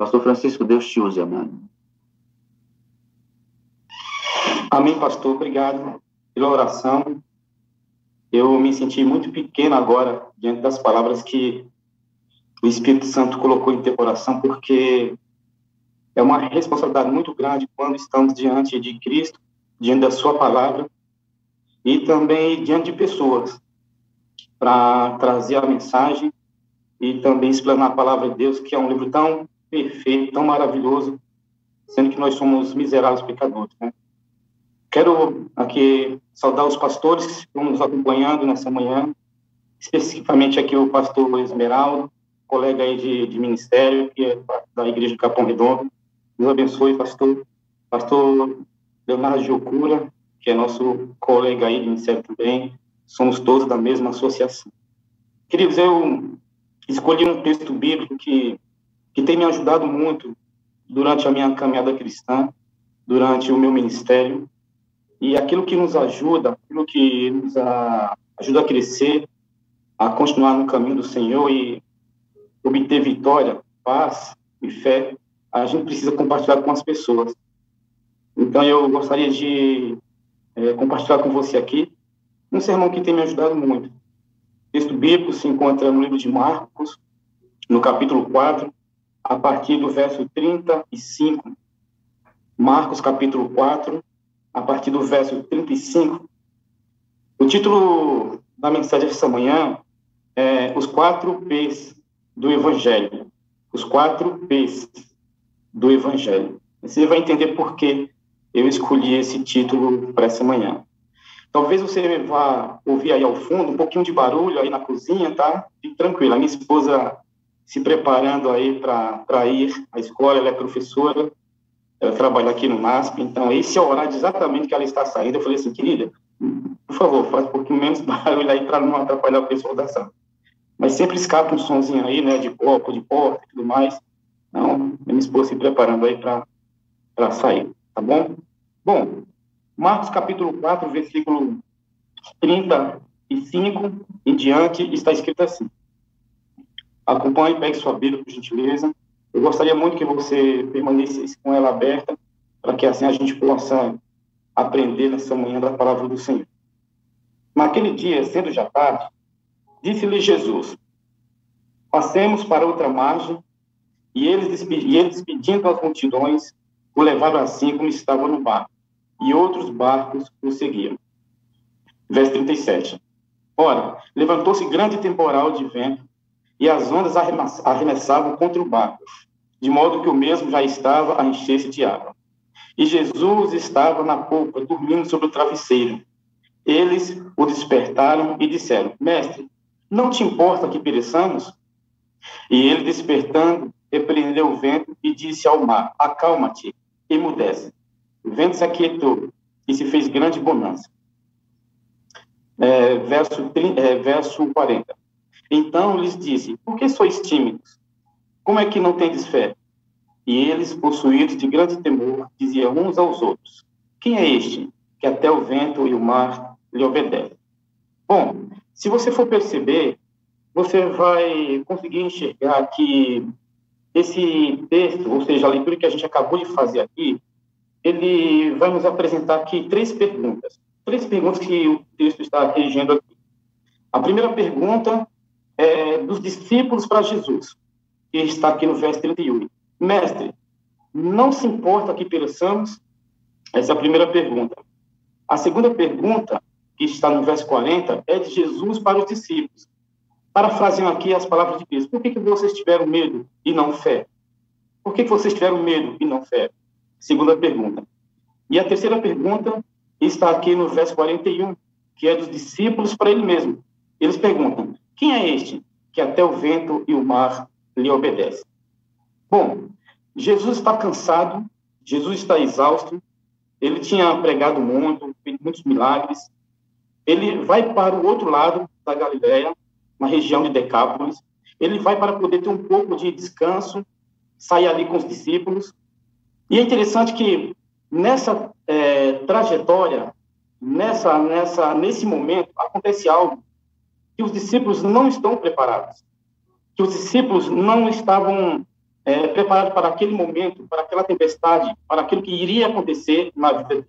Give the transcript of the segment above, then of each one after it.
Pastor Francisco, Deus te use, amado. Amém, pastor. Obrigado pela oração. Eu me senti muito pequeno agora diante das palavras que o Espírito Santo colocou em teu coração, porque é uma responsabilidade muito grande quando estamos diante de Cristo, diante da sua palavra e também diante de pessoas, para trazer a mensagem e também explanar a palavra de Deus, que é um livro tão perfeito, tão maravilhoso, sendo que nós somos miseráveis pecadores, né? Quero aqui saudar os pastores que estão nos acompanhando nessa manhã, especificamente aqui o pastor Esmeraldo, colega aí de ministério, que é da Igreja de Capão Redondo. Deus abençoe, pastor. Pastor Leonardo Giocura, que é nosso colega aí de ministério também. Somos todos da mesma associação. Queridos, eu escolhi um texto bíblico que tem me ajudado muito durante a minha caminhada cristã, durante o meu ministério. E aquilo que nos ajuda, aquilo que nos ajuda a crescer, a continuar no caminho do Senhor e obter vitória, paz e fé, a gente precisa compartilhar com as pessoas. Então, eu gostaria de compartilhar com você aqui um sermão que tem me ajudado muito. O texto bíblico se encontra no livro de Marcos, no capítulo 4, a partir do verso 35. Marcos, capítulo 4, a partir do verso 35. O título da mensagem dessa manhã é Os 4 P's do Evangelho. Os 4 P's do Evangelho. Você vai entender por que eu escolhi esse título para essa manhã. Talvez você vá ouvir aí ao fundo um pouquinho de barulho aí na cozinha, tá? Fique tranquilo. A minha esposa se preparando aí para ir à escola, ela é professora, ela trabalha aqui no MASP, então esse é o horário exatamente que ela está saindo. Eu falei assim, querida, por favor, faz um pouquinho menos barulho aí para não atrapalhar o pessoal da sala. Mas sempre escapa um sonzinho aí, né, de copo, de porta e tudo mais. Então, minha esposa se preparando aí para sair, tá bom? Bom, Marcos capítulo 4, versículo 35 em diante, está escrito assim. Acompanhe, pegue sua Bíblia, por gentileza. Eu gostaria muito que você permanecesse com ela aberta, para que assim a gente possa aprender nessa manhã da palavra do Senhor. Naquele dia, sendo já tarde, disse-lhe Jesus, passemos para outra margem, e eles despedindo as multidões, o levaram assim como estava no barco, e outros barcos o seguiam. Verso 37. Ora, levantou-se grande temporal de vento, e as ondas arremessavam contra o barco, de modo que o mesmo já estava a encher-se de água. E Jesus estava na polpa, dormindo sobre o travesseiro. Eles o despertaram e disseram, Mestre, não te importa que pereçamos? E ele, despertando, repreendeu o vento e disse ao mar, acalma-te, emudece. O vento se aquietou e se fez grande bonança. Verso 40. Então lhes disse, por que sois tímidos? Como é que não tendes fé? E eles, possuídos de grande temor, diziam uns aos outros, quem é este que até o vento e o mar lhe obedecem? Bom, se você for perceber, você vai conseguir enxergar que esse texto, ou seja, a leitura que a gente acabou de fazer aqui, ele vai nos apresentar aqui 3 perguntas. 3 perguntas que o texto está regendo aqui. A primeira pergunta é dos discípulos para Jesus, que está aqui no verso 38. Mestre, não se importa que pereçamos? Essa é a primeira pergunta. A segunda pergunta, que está no verso 40, é de Jesus para os discípulos. Parafraseando aqui as palavras de Cristo. Por que vocês tiveram medo e não fé? Por que vocês tiveram medo e não fé? Segunda pergunta. E a terceira pergunta está aqui no verso 41, que é dos discípulos para ele mesmo. Eles perguntam, quem é este que até o vento e o mar lhe obedecem? Bom, Jesus está cansado, Jesus está exausto, ele tinha pregado muito, feito muitos milagres, ele vai para o outro lado da Galileia, na região de Decápolis, ele vai para poder ter um pouco de descanso, sair ali com os discípulos, e é interessante que nessa trajetória, nesse momento, acontece algo que os discípulos não estão preparados, que os discípulos não estavam preparado para aquele momento, para aquela tempestade, para aquilo que iria acontecer na vida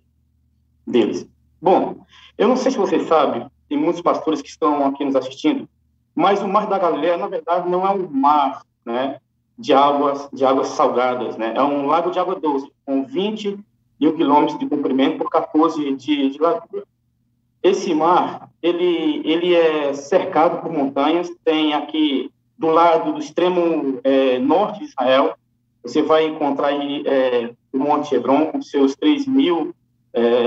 deles. Bom, eu não sei se você sabe, tem muitos pastores que estão aqui nos assistindo, mas o Mar da Galileia, na verdade, não é um mar, né, de águas salgadas, né? É um lago de água doce, com 21 quilômetros de comprimento por 14 de largura. Esse mar, ele é cercado por montanhas, tem aqui do lado do extremo norte de Israel, você vai encontrar aí o Monte Hebron, com seus 3.000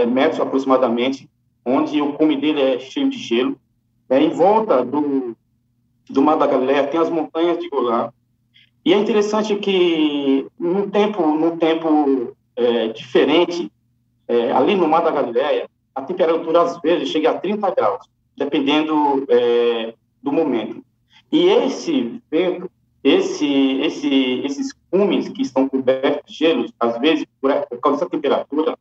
metros aproximadamente, onde o cume dele é cheio de gelo. Em volta do Mar da Galileia tem as montanhas de Golã. E é interessante que, num tempo diferente, ali no Mar da Galileia, a temperatura, às vezes, chega a 30 graus, dependendo do momento. E esse vento, esses cumes que estão cobertos de gelo, às vezes, por causa dessa temperatura,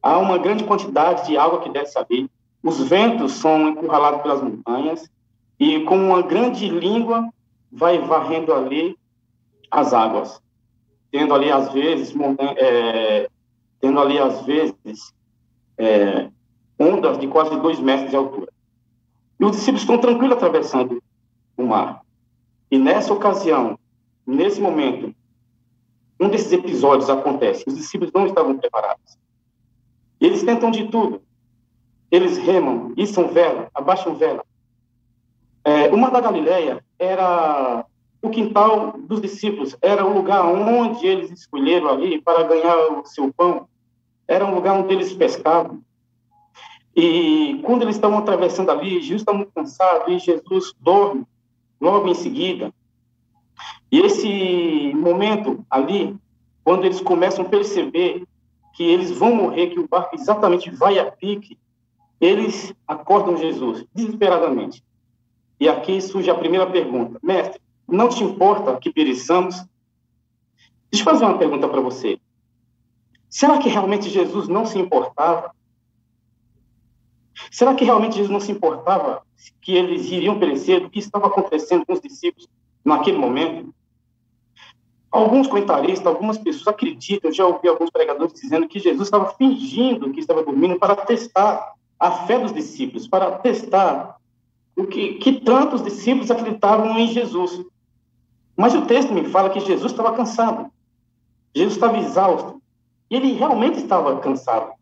há uma grande quantidade de água que desce ali. Os ventos são encurralados pelas montanhas e, com uma grande língua, vai varrendo ali as águas, tendo ali, às vezes, ondas de quase 2 metros de altura. E os discípulos estão tranquilos atravessando o mar. E nessa ocasião, nesse momento, um desses episódios acontece. Os discípulos não estavam preparados. Eles tentam de tudo. Eles remam, içam vela, abaixam vela. O Mar da Galileia era o quintal dos discípulos, era o lugar onde eles escolheram ali para ganhar o seu pão. Era um lugar onde eles pescavam. E quando eles estavam atravessando ali, Jesus está muito cansado e Jesus dorme logo em seguida. E esse momento ali, quando eles começam a perceber que eles vão morrer, que o barco exatamente vai a pique, eles acordam Jesus desesperadamente. E aqui surge a primeira pergunta: mestre, não te importa que pereçamos? Deixa eu fazer uma pergunta para você. Será que realmente Jesus não se importava? Será que realmente Jesus não se importava que eles iriam perecer, do que estava acontecendo com os discípulos naquele momento? Alguns comentaristas, algumas pessoas acreditam, já ouvi alguns pregadores dizendo que Jesus estava fingindo que estava dormindo para testar a fé dos discípulos, para testar o que tantos discípulos acreditavam em Jesus. Mas o texto me fala que Jesus estava cansado, Jesus estava exausto, e ele realmente estava cansado.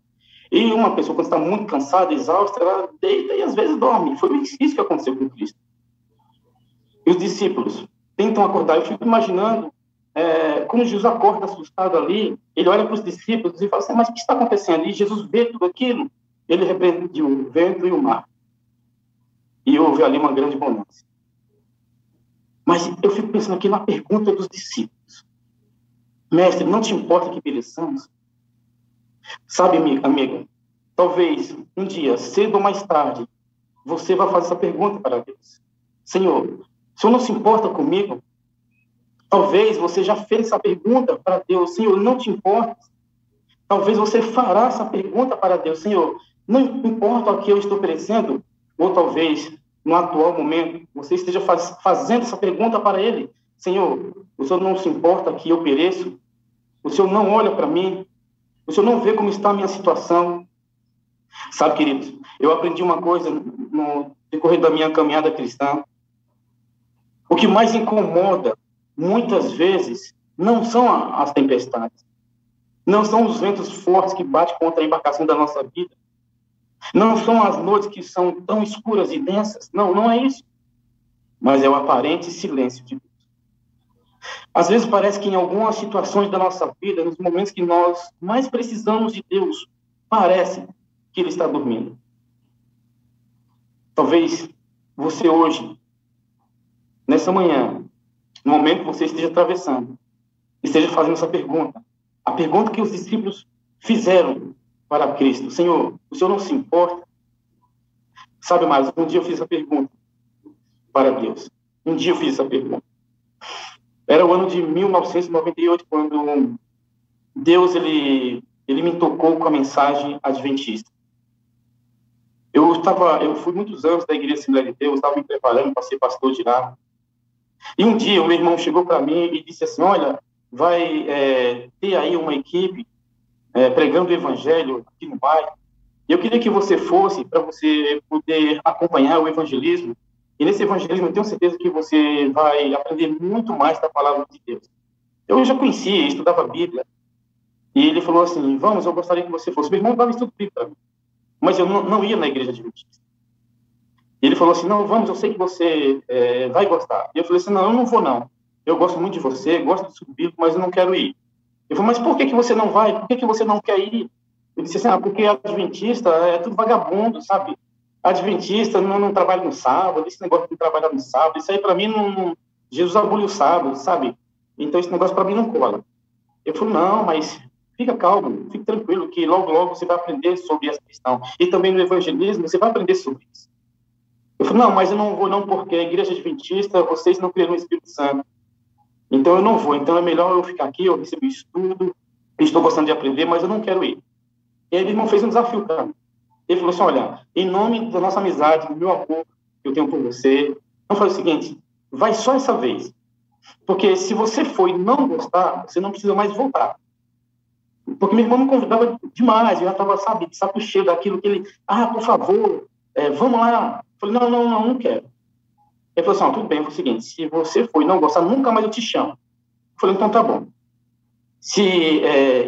E uma pessoa, quando está muito cansada, exausta, ela deita e às vezes dorme. Foi isso que aconteceu com Cristo. E os discípulos tentam acordar. Eu fico imaginando como Jesus acorda assustado ali, ele olha para os discípulos e fala assim: mas o que está acontecendo? E Jesus vê tudo aquilo. Ele repreende o vento e o mar. E houve ali uma grande bonança. Mas eu fico pensando aqui na pergunta dos discípulos: mestre, não te importa que pereçamos? Sabe, amiga, talvez um dia, cedo ou mais tarde, você vai fazer essa pergunta para Deus: Senhor, o Senhor não se importa comigo? Talvez você já fez essa pergunta para Deus: Senhor, não te importa? Talvez você fará essa pergunta para Deus: Senhor, não importa o que eu estou perecendo? Ou talvez, no atual momento, você esteja fazendo essa pergunta para Ele: Senhor, o Senhor não se importa que eu pereço? O Senhor não olha para mim? O Senhor não vê como está a minha situação? Sabe, queridos, eu aprendi uma coisa no decorrer da minha caminhada cristã. O que mais incomoda, muitas vezes, não são as tempestades. Não são os ventos fortes que batem contra a embarcação da nossa vida. Não são as noites que são tão escuras e densas. Não, não é isso. Mas é o aparente silêncio de Deus. Às vezes parece que em algumas situações da nossa vida, nos momentos que nós mais precisamos de Deus, parece que Ele está dormindo. Talvez você hoje, nessa manhã, no momento que você esteja atravessando, esteja fazendo essa pergunta. A pergunta que os discípulos fizeram para Cristo: Senhor, o Senhor não se importa? Sabe mais, um dia eu fiz essa pergunta para Deus. Um dia eu fiz essa pergunta. Era o ano de 1998, quando Deus ele me tocou com a mensagem adventista. Eu fui muitos anos da Igreja Assembleia de Deus, estava me preparando para ser pastor de lá. E um dia o meu irmão chegou para mim e disse assim: olha, vai ter aí uma equipe pregando o evangelho aqui no bairro. E eu queria que você fosse para você poder acompanhar o evangelismo. E nesse evangelismo eu tenho certeza que você vai aprender muito mais da palavra de Deus. Eu já conhecia, estudava a Bíblia. E ele falou assim, vamos, eu gostaria que você fosse. Meu irmão dava estudo bíblico para mim, mas eu não ia na igreja adventista. E ele falou assim, não, vamos, eu sei que você vai gostar. E eu falei assim, não, eu não vou não. Eu gosto muito de você, gosto do estudo bíblico, mas eu não quero ir. Ele falou, mas por que você não vai? Por que você não quer ir? Eu disse assim, porque adventista é tudo vagabundo, sabe? Adventista não trabalha no sábado, esse negócio de trabalhar no sábado, isso aí para mim Jesus aboliu o sábado, sabe? Então esse negócio para mim não cola. Eu falei, não, mas fica calmo, fique tranquilo, que logo, logo você vai aprender sobre essa questão. E também no evangelismo, você vai aprender sobre isso. Eu falei, não, mas eu não vou não, porque a igreja adventista, vocês não creram no Espírito Santo. Então eu não vou, então é melhor eu ficar aqui, eu recebi estudo, estou gostando de aprender, mas eu não quero ir. E aí meu irmão fez um desafio para mim. Ele falou assim, olha, em nome da nossa amizade, do meu amor que eu tenho por você, vamos fazer o seguinte, vai só essa vez. Porque se você for e não gostar, você não precisa mais voltar. Porque meu irmão me convidava demais, eu já estava, sabe, de saco cheio daquilo que ele, por favor, vamos lá. Eu falei, não quero. Ele falou assim, tudo bem, foi o seguinte, se você for e não gostar, nunca mais eu te chamo. Eu falei, então tá bom. Se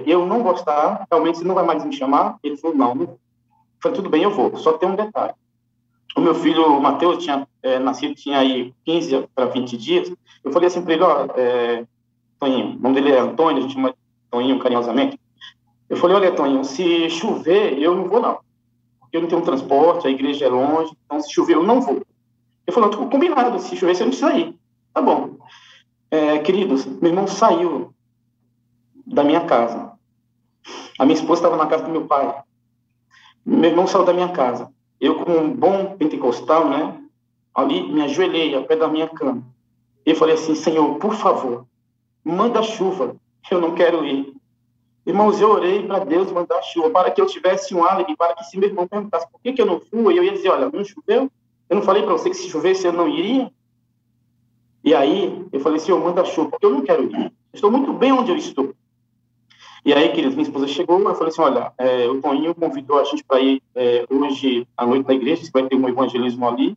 eu não gostar, realmente você não vai mais me chamar? Ele falou, não. Eu falei, tudo bem, eu vou, só tem um detalhe. O meu filho, o Matheus, tinha nascido, tinha aí 15 para 20 dias. Eu falei assim para ele, Toninho, o nome dele é Antônio, a gente chama Toninho carinhosamente. Eu falei, olha, Toninho, se chover, eu não vou não. Porque eu não tenho um transporte, a igreja é longe, então se chover eu não vou. Ele falou, tô combinado, se chover você não precisa ir. Tá bom. Queridos, meu irmão saiu da minha casa. A minha esposa estava na casa do meu pai. Meu irmão saiu da minha casa. Eu, como um bom pentecostal, né, ali me ajoelhei ao pé da minha cama. E falei assim, Senhor, por favor, manda chuva, eu não quero ir. Irmãos, eu orei para Deus mandar chuva, para que eu tivesse um álibi, para que se meu irmão perguntasse por que eu não fui, eu ia dizer, olha, não choveu? Eu não falei para você que se chovesse eu não iria? E aí, eu falei, Senhor, manda chuva, porque eu não quero ir. Estou muito bem onde eu estou. E aí, queridos, minha esposa chegou, eu falei assim, olha, o Toninho convidou a gente para ir hoje à noite na igreja, vai ter um evangelismo ali.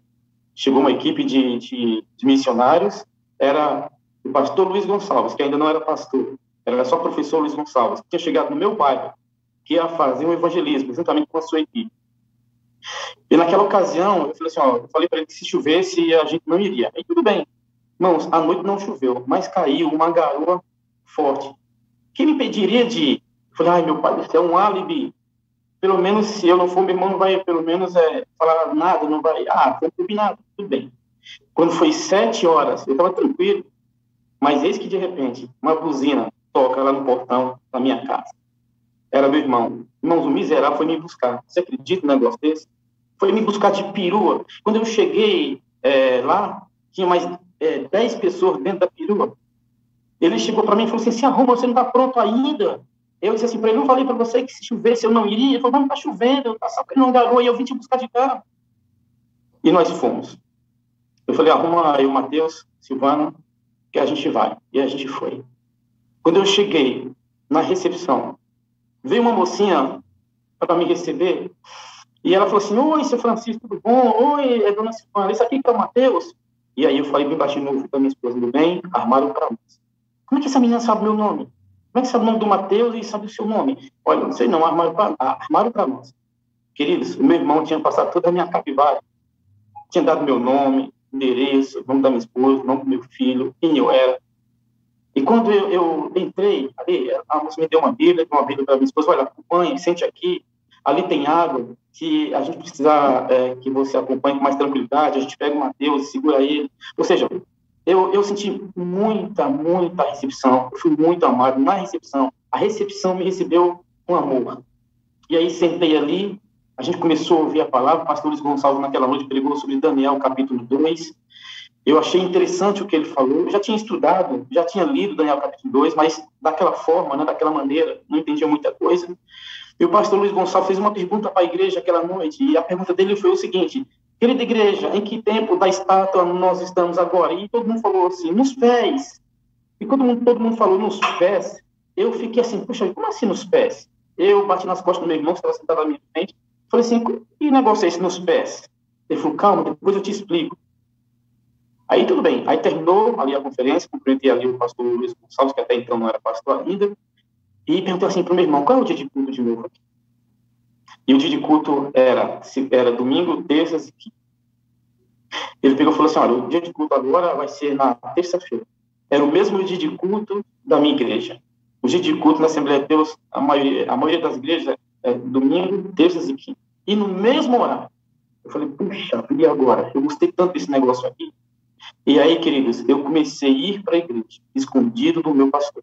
Chegou uma equipe de missionários, era o pastor Luiz Gonçalves, que ainda não era pastor, era só professor Luiz Gonçalves, que tinha chegado no meu bairro, que ia fazer um evangelismo, juntamente com a sua equipe. E naquela ocasião, eu falei assim, eu falei para ele que se chovesse, a gente não iria. Aí tudo bem. Irmãos, a noite não choveu, mas caiu uma garoa forte. Quem me impediria de ir? Eu falei, meu pai, isso é um álibi. Pelo menos, se eu não for, meu irmão não vai, pelo menos, falar nada, não vai... foi combinado, tudo bem. Quando foi 7 horas, eu estava tranquilo, mas eis que, de repente, uma buzina toca lá no portão da minha casa. Era meu irmão. Irmãos, o miserável foi me buscar. Você acredita num negócio desse? Foi me buscar de perua. Quando eu cheguei lá, tinha mais 10 pessoas dentro da perua. Ele chegou para mim e falou assim, se arruma, você não está pronto ainda. Eu disse assim para ele, não falei para você que se chovesse eu não iria? Ele falou, não, está chovendo, está só caindo uma garoa e eu vim te buscar de carro. E nós fomos. Eu falei, arruma aí o Matheus, Silvana, que a gente vai. E a gente foi. Quando eu cheguei na recepção, veio uma mocinha para me receber e ela falou assim, oi, seu Francisco, tudo bom? Oi, é dona Silvana, isso aqui que é o Matheus? E aí eu falei bem baixinho no ouvido da minha esposa, tudo bem? Armaram para nós. Como é que essa menina sabe meu nome? Como é que sabe o nome do Matheus e sabe o seu nome? Olha, não sei não, armaram para nós. Queridos, o meu irmão tinha passado toda a minha capivara. Tinha dado meu nome, endereço, nome da minha esposa, nome do meu filho, quem eu era. E quando eu entrei, ali, a moça me deu uma Bíblia para minha esposa, olha, acompanhe, sente aqui, ali tem água, se a gente precisar que você acompanhe com mais tranquilidade, a gente pega o Matheus e segura ele. Ou seja, eu senti muita recepção, eu fui muito amado na recepção. A recepção me recebeu com amor. E aí sentei ali, a gente começou a ouvir a palavra, o pastor Luiz Gonçalves naquela noite pregou sobre Daniel, capítulo 2. Eu achei interessante o que ele falou, eu já tinha estudado, já tinha lido Daniel, capítulo 2, mas daquela forma, né, daquela maneira, não entendia muita coisa. E o pastor Luiz Gonçalves fez uma pergunta para a igreja aquela noite, e a pergunta dele foi o seguinte, querida igreja, em que tempo da estátua nós estamos agora? E todo mundo falou assim, nos pés. E quando todo mundo falou nos pés, eu fiquei assim, puxa, como assim nos pés? Eu bati nas costas do meu irmão, que estava sentado na minha frente, falei assim, que negócio é esse nos pés? Ele falou, calma, depois eu te explico. Aí tudo bem, aí terminou ali a conferência, cumprimentei ali o pastor Luiz Gonçalves, que até então não era pastor ainda, e perguntei assim para o meu irmão, qual é o dia de culto de novo aqui? E o dia de culto era domingo, terças e quinta. Ele pegou e falou assim, olha, o dia de culto agora vai ser na terça-feira. Era o mesmo dia de culto da minha igreja. O dia de culto na Assembleia de Deus, a maioria das igrejas é domingo, terças e quinta. E no mesmo horário. Eu falei, puxa, e agora? Eu gostei tanto desse negócio aqui. E aí, queridos, eu comecei a ir para a igreja, escondido do meu pastor,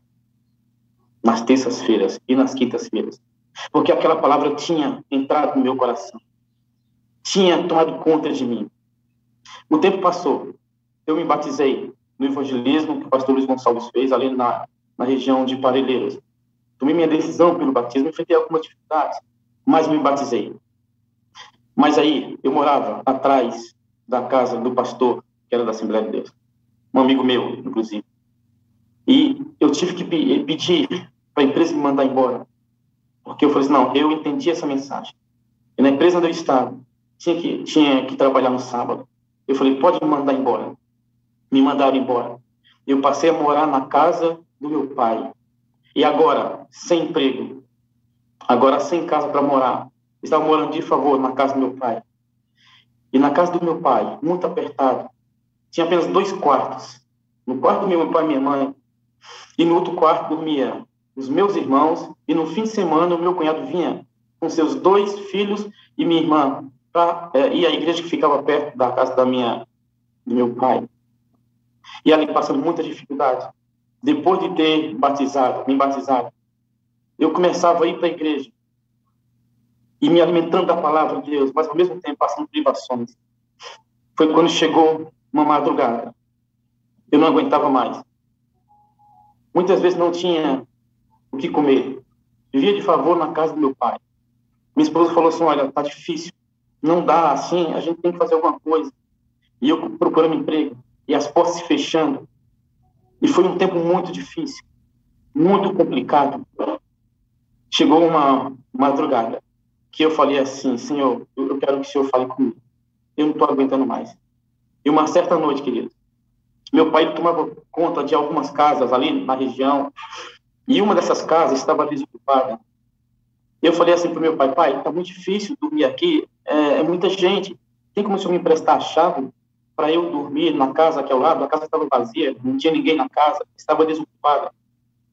nas terças-feiras e nas quintas-feiras. Porque aquela palavra tinha entrado no meu coração. Tinha tomado conta de mim. O tempo passou. Eu me batizei no evangelismo que o pastor Luiz Gonçalves fez ali na região de Parelheiros. Tomei minha decisão pelo batismo, enfrentei algumas dificuldades, mas me batizei. Mas aí eu morava atrás da casa do pastor, que era da Assembleia de Deus, um amigo meu, inclusive. E eu tive que pedir para a empresa me mandar embora, porque eu falei assim, não, eu entendi essa mensagem. E na empresa onde eu estava, tinha que trabalhar no sábado. Eu falei, pode me mandar embora. Me mandaram embora. Eu passei a morar na casa do meu pai. E agora, sem emprego, agora sem casa para morar. Estava morando de favor na casa do meu pai. E na casa do meu pai, muito apertado, tinha apenas 2 quartos. No quarto do meu pai e minha mãe. E no outro quarto dormia os meus irmãos. E no fim de semana, o meu cunhado vinha com seus 2 filhos e minha irmã para ir à igreja que ficava perto da casa do meu pai. E ali passando muita dificuldade. Depois de ter me batizado, eu começava a ir para a igreja e me alimentando da palavra de Deus, mas ao mesmo tempo passando privações. Foi quando chegou uma madrugada. Eu não aguentava mais. Muitas vezes não tinha o que comer. Vivia de favor na casa do meu pai. Minha esposa falou assim, olha, tá difícil. Não dá assim, a gente tem que fazer alguma coisa. E eu procurando emprego. E as portas se fechando. E foi um tempo muito difícil. Muito complicado. Chegou uma madrugada que eu falei assim, Senhor, eu quero que o Senhor fale comigo. Eu não estou aguentando mais. E uma certa noite, querido, meu pai tomava conta de algumas casas ali na região, e uma dessas casas estava desocupada. Eu falei assim para o meu pai, pai, está muito difícil dormir aqui, é muita gente. Tem como o senhor me emprestar a chave para eu dormir na casa aqui ao lado? A casa estava vazia, não tinha ninguém na casa, estava desocupada.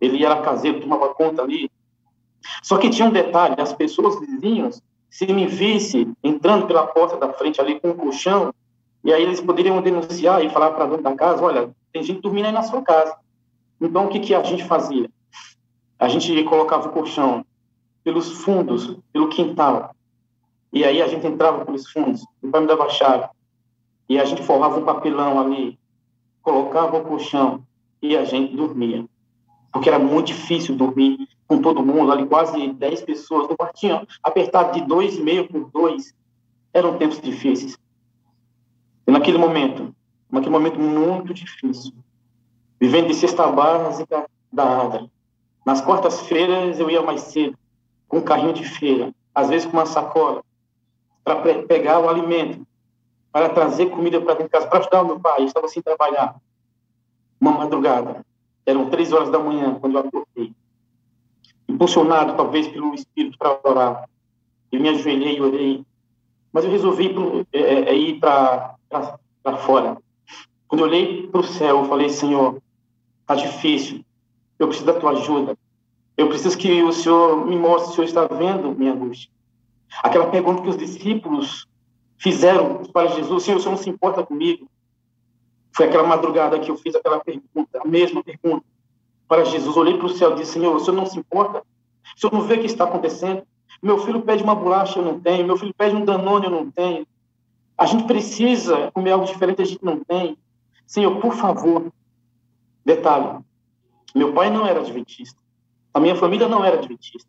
Ele era caseiro, tomava conta ali. Só que tinha um detalhe, as pessoas vizinhas, se me visse entrando pela porta da frente ali com um colchão, e aí eles poderiam denunciar e falar para a dona da casa, olha, tem gente dormindo aí na sua casa. Então, o que a gente fazia? A gente colocava o colchão pelos fundos, pelo quintal, e aí a gente entrava pelos fundos, o pai me dava a chave, e a gente forrava um papelão ali, colocava o colchão, e a gente dormia. Porque era muito difícil dormir com todo mundo, ali quase 10 pessoas, no quartinho apertado de 2,5 por 2. Eram tempos difíceis. E naquele momento muito difícil, vivendo de cesta básica da Adra. Nas quartas-feiras eu ia mais cedo, com um carrinho de feira, às vezes com uma sacola, para pegar o alimento, para trazer comida para dentro de casa, para ajudar o meu pai. Eu estava sem trabalhar. Uma madrugada. Eram 3 horas da manhã, quando eu acordei. Impulsionado, talvez, pelo Espírito para orar. Eu me ajoelhei e orei. Mas eu resolvi ir para fora. Quando eu olhei para o céu, eu falei, Senhor, está difícil. Eu preciso da tua ajuda. Eu preciso que o Senhor me mostre se o Senhor está vendo minha angústia. Aquela pergunta que os discípulos fizeram para Jesus, Senhor, o Senhor não se importa comigo? Foi aquela madrugada que eu fiz aquela pergunta, a mesma pergunta, para Jesus. Olhei para o céu e disse, Senhor, o Senhor não se importa? O Senhor não vê o que está acontecendo? Meu filho pede uma bolacha, eu não tenho. Meu filho pede um Danone, eu não tenho. A gente precisa comer algo diferente, a gente não tem. Senhor, por favor. Detalhe, meu pai não era adventista. A minha família não era adventista.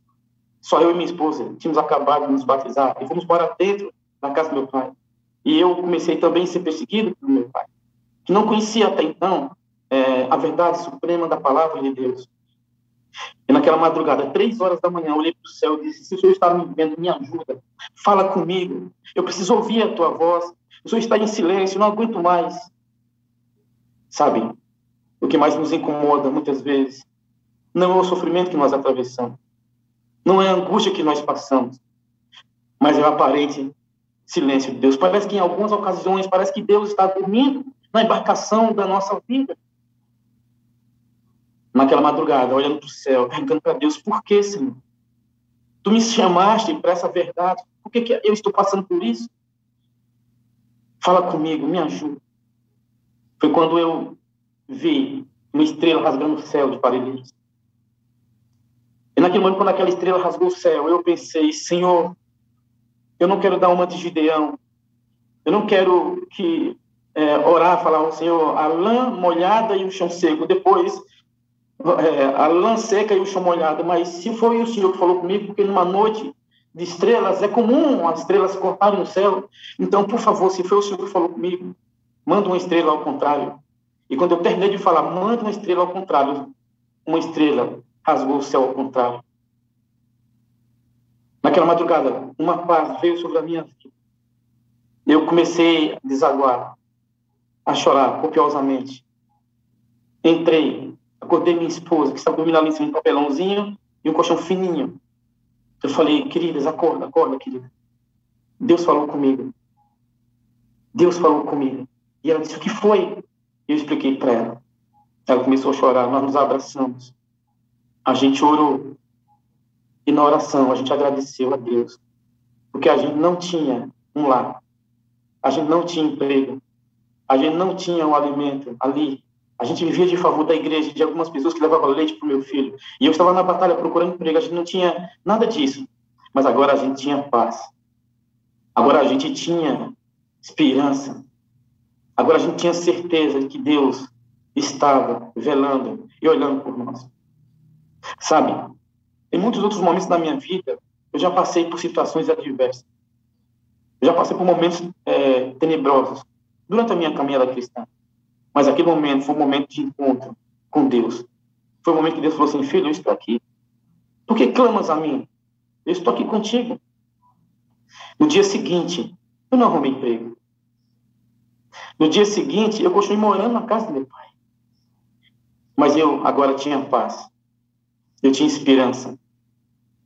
Só eu e minha esposa tínhamos acabado de nos batizar e fomos para dentro da casa do meu pai. E eu comecei também a ser perseguido pelo meu pai, que não conhecia até então a verdade suprema da palavra de Deus. E naquela madrugada, 3 horas da manhã, eu olhei para o céu e disse: se o Senhor está me vendo, me ajuda, fala comigo, eu preciso ouvir a tua voz, o Senhor está em silêncio, não aguento mais. Sabe, o que mais nos incomoda muitas vezes não é o sofrimento que nós atravessamos, não é a angústia que nós passamos, mas é o aparente silêncio de Deus. Parece que em algumas ocasiões, parece que Deus está dormindo na embarcação da nossa vida. Naquela madrugada, olhando para o céu, perguntando para Deus: por que, Senhor? Tu me chamaste para essa verdade, por que eu estou passando por isso? Fala comigo, me ajuda. Foi quando eu vi uma estrela rasgando o céu de Parelheiros. E naquele momento, quando aquela estrela rasgou o céu, eu pensei: Senhor, eu não quero dar uma de Gideão, eu não quero orar, falar: Senhor, a lã molhada e o chão seco, depois a lã seca e o chão molhado. Mas se foi o Senhor que falou comigo, porque numa noite de estrelas é comum as estrelas cortarem o céu, então, por favor, se foi o Senhor que falou comigo, manda uma estrela ao contrário. E quando eu terminei de falar, manda uma estrela ao contrário, uma estrela rasgou o céu ao contrário. Naquela madrugada, uma paz veio sobre a minha vida. Eu comecei a desaguar, a chorar copiosamente. Entrei, acordei minha esposa, que estava dormindo ali em cima de um papelãozinho e um colchão fininho. Eu falei: queridas, acorda, acorda, querida. Deus falou comigo. Deus falou comigo. E ela disse: o que foi? Eu expliquei para ela. Ela começou a chorar, nós nos abraçamos. A gente orou. E na oração a gente agradeceu a Deus. Porque a gente não tinha um lar. A gente não tinha emprego. A gente não tinha um alimento ali. A gente vivia de favor da igreja, de algumas pessoas que levavam leite para o meu filho. E eu estava na batalha procurando emprego. A gente não tinha nada disso. Mas agora a gente tinha paz. Agora a gente tinha esperança. Agora a gente tinha certeza de que Deus estava velando e olhando por nós. Sabe, em muitos outros momentos da minha vida, eu já passei por situações adversas. Eu já passei por momentos tenebrosos durante a minha caminhada cristã. Mas aquele momento foi um momento de encontro com Deus. Foi um momento que Deus falou assim: filho, eu estou aqui. Por que clamas a mim? Eu estou aqui contigo. No dia seguinte, eu não arrumei emprego. No dia seguinte, eu continuei morando na casa do meu pai. Mas eu agora tinha paz. Eu tinha esperança.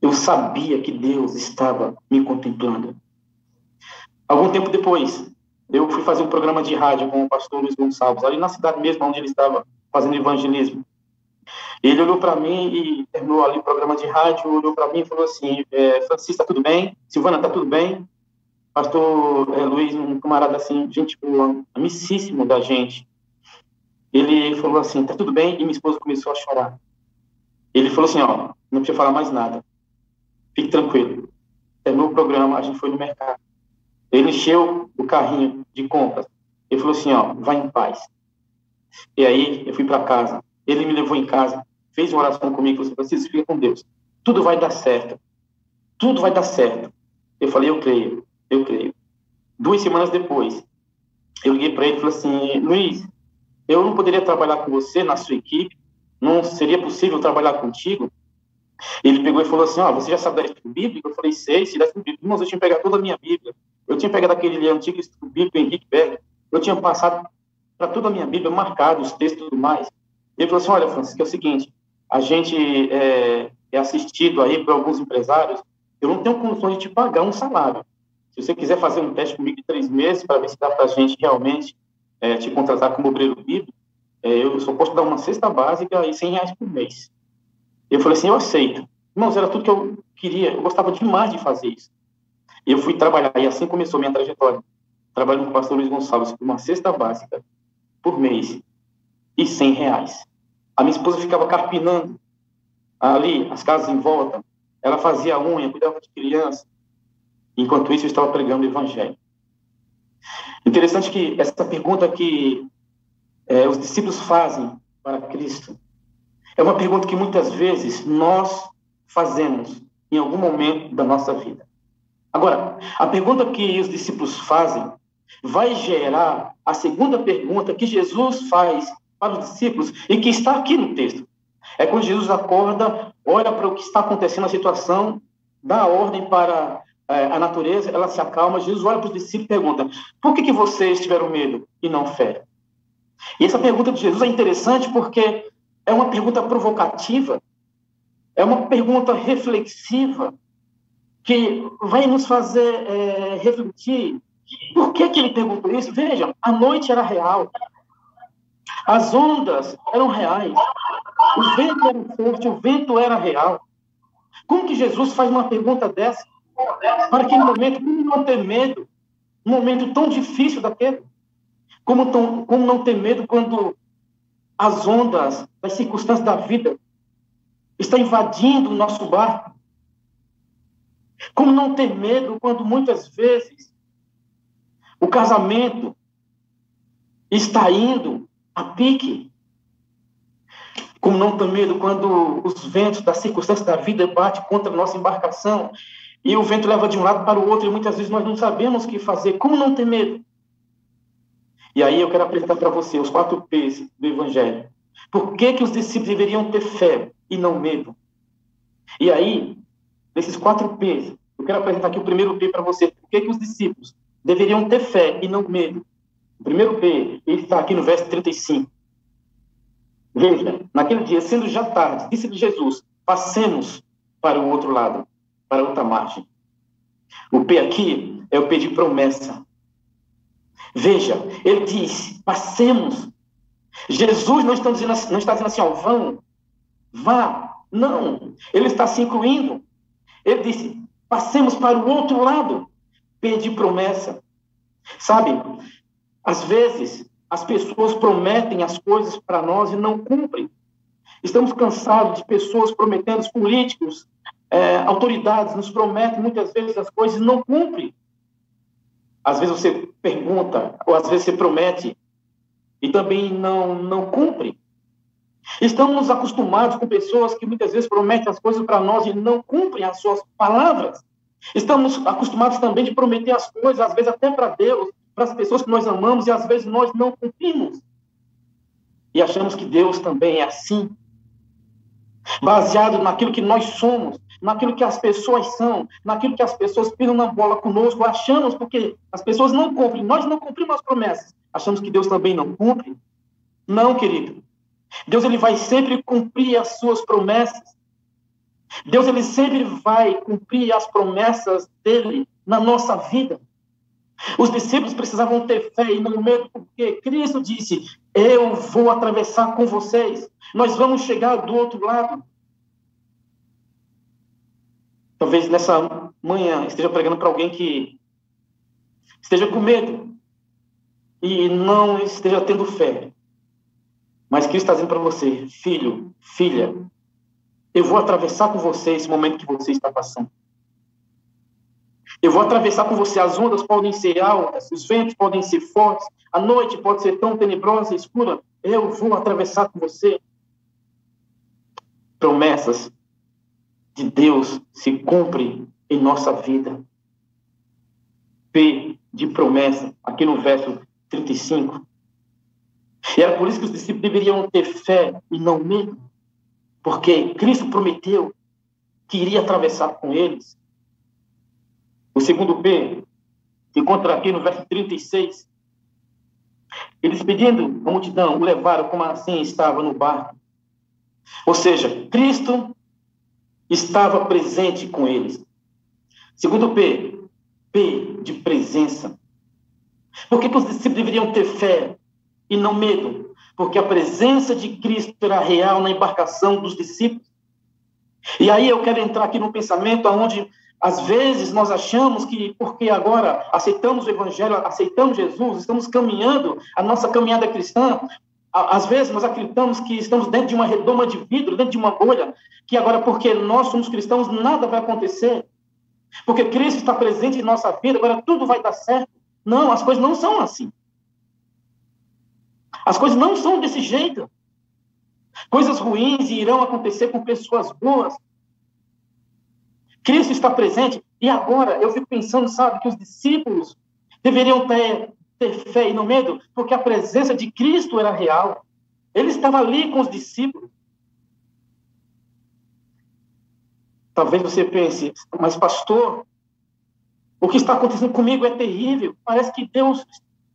Eu sabia que Deus estava me contemplando. Algum tempo depois, eu fui fazer um programa de rádio com o pastor Luiz Gonçalves, ali na cidade mesmo, onde ele estava fazendo evangelismo. Ele olhou para mim e terminou ali o programa de rádio, olhou para mim e falou assim: Francisco, está tudo bem? Silvana, está tudo bem? Pastor Luiz, um camarada assim, gente boa, amicíssimo da gente. Ele falou assim: está tudo bem? E minha esposa começou a chorar. Ele falou assim: ó, não precisa falar mais nada. Fique tranquilo. Terminou o programa, a gente foi no mercado. Ele encheu o carrinho de compras. Ele falou assim: ó, vai em paz. E aí eu fui para casa. Ele me levou em casa, fez uma oração comigo, falou assim: Francisco, fica com Deus. Tudo vai dar certo. Tudo vai dar certo. Eu falei: eu creio, eu creio. 2 semanas depois, eu liguei para ele e falei assim: Luiz, eu não poderia trabalhar com você na sua equipe? Não seria possível trabalhar contigo? Ele pegou e falou assim: ó, você já sabe da estudo bíblico? Eu falei: sei, se da estudo bíblico. Irmãos, eu tinha pegado toda a minha Bíblia. Eu tinha pegado aquele antigo estudo bíblico, Henrique Berg. Eu tinha passado para toda a minha Bíblia, marcado os textos e tudo mais. Ele falou assim: olha, Francisco, é o seguinte, a gente é assistido aí por alguns empresários, eu não tenho condições de te pagar um salário. Se você quiser fazer um teste comigo de 3 meses para ver se dá para a gente realmente te contratar como obreiro bíblico, eu só posso dar uma cesta básica e R$100 por mês. Eu falei assim: eu aceito. Irmãos, era tudo que eu queria, eu gostava demais de fazer isso. E eu fui trabalhar, e assim começou minha trajetória, trabalhando com o pastor Luiz Gonçalves por uma cesta básica por mês e R$100. A minha esposa ficava carpinando ali, as casas em volta, ela fazia a unha, cuidava de criança. Enquanto isso, eu estava pregando o evangelho. Interessante que essa pergunta que os discípulos fazem para Cristo é uma pergunta que muitas vezes nós fazemos em algum momento da nossa vida. Agora, a pergunta que os discípulos fazem vai gerar a segunda pergunta que Jesus faz para os discípulos e que está aqui no texto. É quando Jesus acorda, olha para o que está acontecendo na situação, dá a ordem para a natureza, ela se acalma. Jesus olha para os discípulos e pergunta: por que vocês tiveram medo e não fé? E essa pergunta de Jesus é interessante porque é uma pergunta provocativa, é uma pergunta reflexiva, que vai nos fazer refletir. Por que ele perguntou isso? Vejam, a noite era real, as ondas eram reais, o vento era forte, o vento era real. Como que Jesus faz uma pergunta dessa? Para aquele momento, como não ter medo? Um momento tão difícil daquele. Como não ter medo quando as ondas, as circunstâncias da vida estão invadindo o nosso barco? Como não ter medo quando muitas vezes o casamento está indo a pique? Como não ter medo quando os ventos das circunstâncias da vida batem contra a nossa embarcação e o vento leva de um lado para o outro e muitas vezes nós não sabemos o que fazer? Como não ter medo? E aí eu quero apresentar para você os 4 P's do Evangelho. Por que os discípulos deveriam ter fé e não medo? E aí, desses 4 P's, eu quero apresentar aqui o primeiro P para você. Por que os discípulos deveriam ter fé e não medo? O primeiro P, ele está aqui no verso 35. Veja, naquele dia, sendo já tarde, disse-lhe Jesus: passemos para o outro lado, para outra margem. O P aqui é o P de promessa. Veja, ele diz: passemos. Jesus não está dizendo assim, ó, vão, vá. Não, ele está se incluindo. Ele disse: passemos para o outro lado. P de promessa. Sabe, às vezes as pessoas prometem as coisas para nós e não cumprem. Estamos cansados de pessoas prometendo, os políticos, autoridades nos prometem muitas vezes as coisas e não cumprem. Às vezes você pergunta, ou às vezes você promete e também não cumpre. Estamos acostumados com pessoas que muitas vezes prometem as coisas para nós e não cumprem as suas palavras. Estamos acostumados também de prometer as coisas, às vezes até para Deus, para as pessoas que nós amamos, e às vezes nós não cumprimos. E achamos que Deus também é assim. Baseado naquilo que nós somos, naquilo que as pessoas são, naquilo que as pessoas pisam na bola conosco, achamos, porque as pessoas não cumprem, nós não cumprimos as promessas, achamos que Deus também não cumpre? Não, querido. Deus, ele vai sempre cumprir as suas promessas. Deus, ele sempre vai cumprir as promessas dele na nossa vida. Os discípulos precisavam ter fé e não medo, porque Cristo disse: eu vou atravessar com vocês, nós vamos chegar do outro lado. Talvez nessa manhã esteja pregando para alguém que esteja com medo e não esteja tendo fé. Mas Cristo está dizendo para você: filho, filha, eu vou atravessar com você esse momento que você está passando. Eu vou atravessar com você. As ondas podem ser altas, os ventos podem ser fortes, a noite pode ser tão tenebrosa e escura. Eu vou atravessar com você. Promessas de Deus se cumprem em nossa vida. P de promessa, aqui no verso 35. E era por isso que os discípulos deveriam ter fé e não medo, porque Cristo prometeu que iria atravessar com eles. O segundo P se encontra aqui no verso 36. Eles, pedindo a multidão, o levaram como assim estava no barco. Ou seja, Cristo estava presente com eles. Segundo P, P de presença. Por que os discípulos deveriam ter fé e não medo? Porque a presença de Cristo era real na embarcação dos discípulos. E aí eu quero entrar aqui num pensamento onde, às vezes, nós achamos que, porque agora aceitamos o Evangelho, aceitamos Jesus, estamos caminhando a nossa caminhada cristã, às vezes nós acreditamos que estamos dentro de uma redoma de vidro, dentro de uma bolha, que agora, porque nós somos cristãos, nada vai acontecer. Porque Cristo está presente em nossa vida, agora tudo vai dar certo. Não, as coisas não são assim. As coisas não são desse jeito. Coisas ruins irão acontecer com pessoas boas. Cristo está presente. E agora eu fico pensando, sabe, que os discípulos deveriam ter fé e não medo, porque a presença de Cristo era real. Ele estava ali com os discípulos. Talvez você pense, mas pastor, o que está acontecendo comigo é terrível. Parece que Deus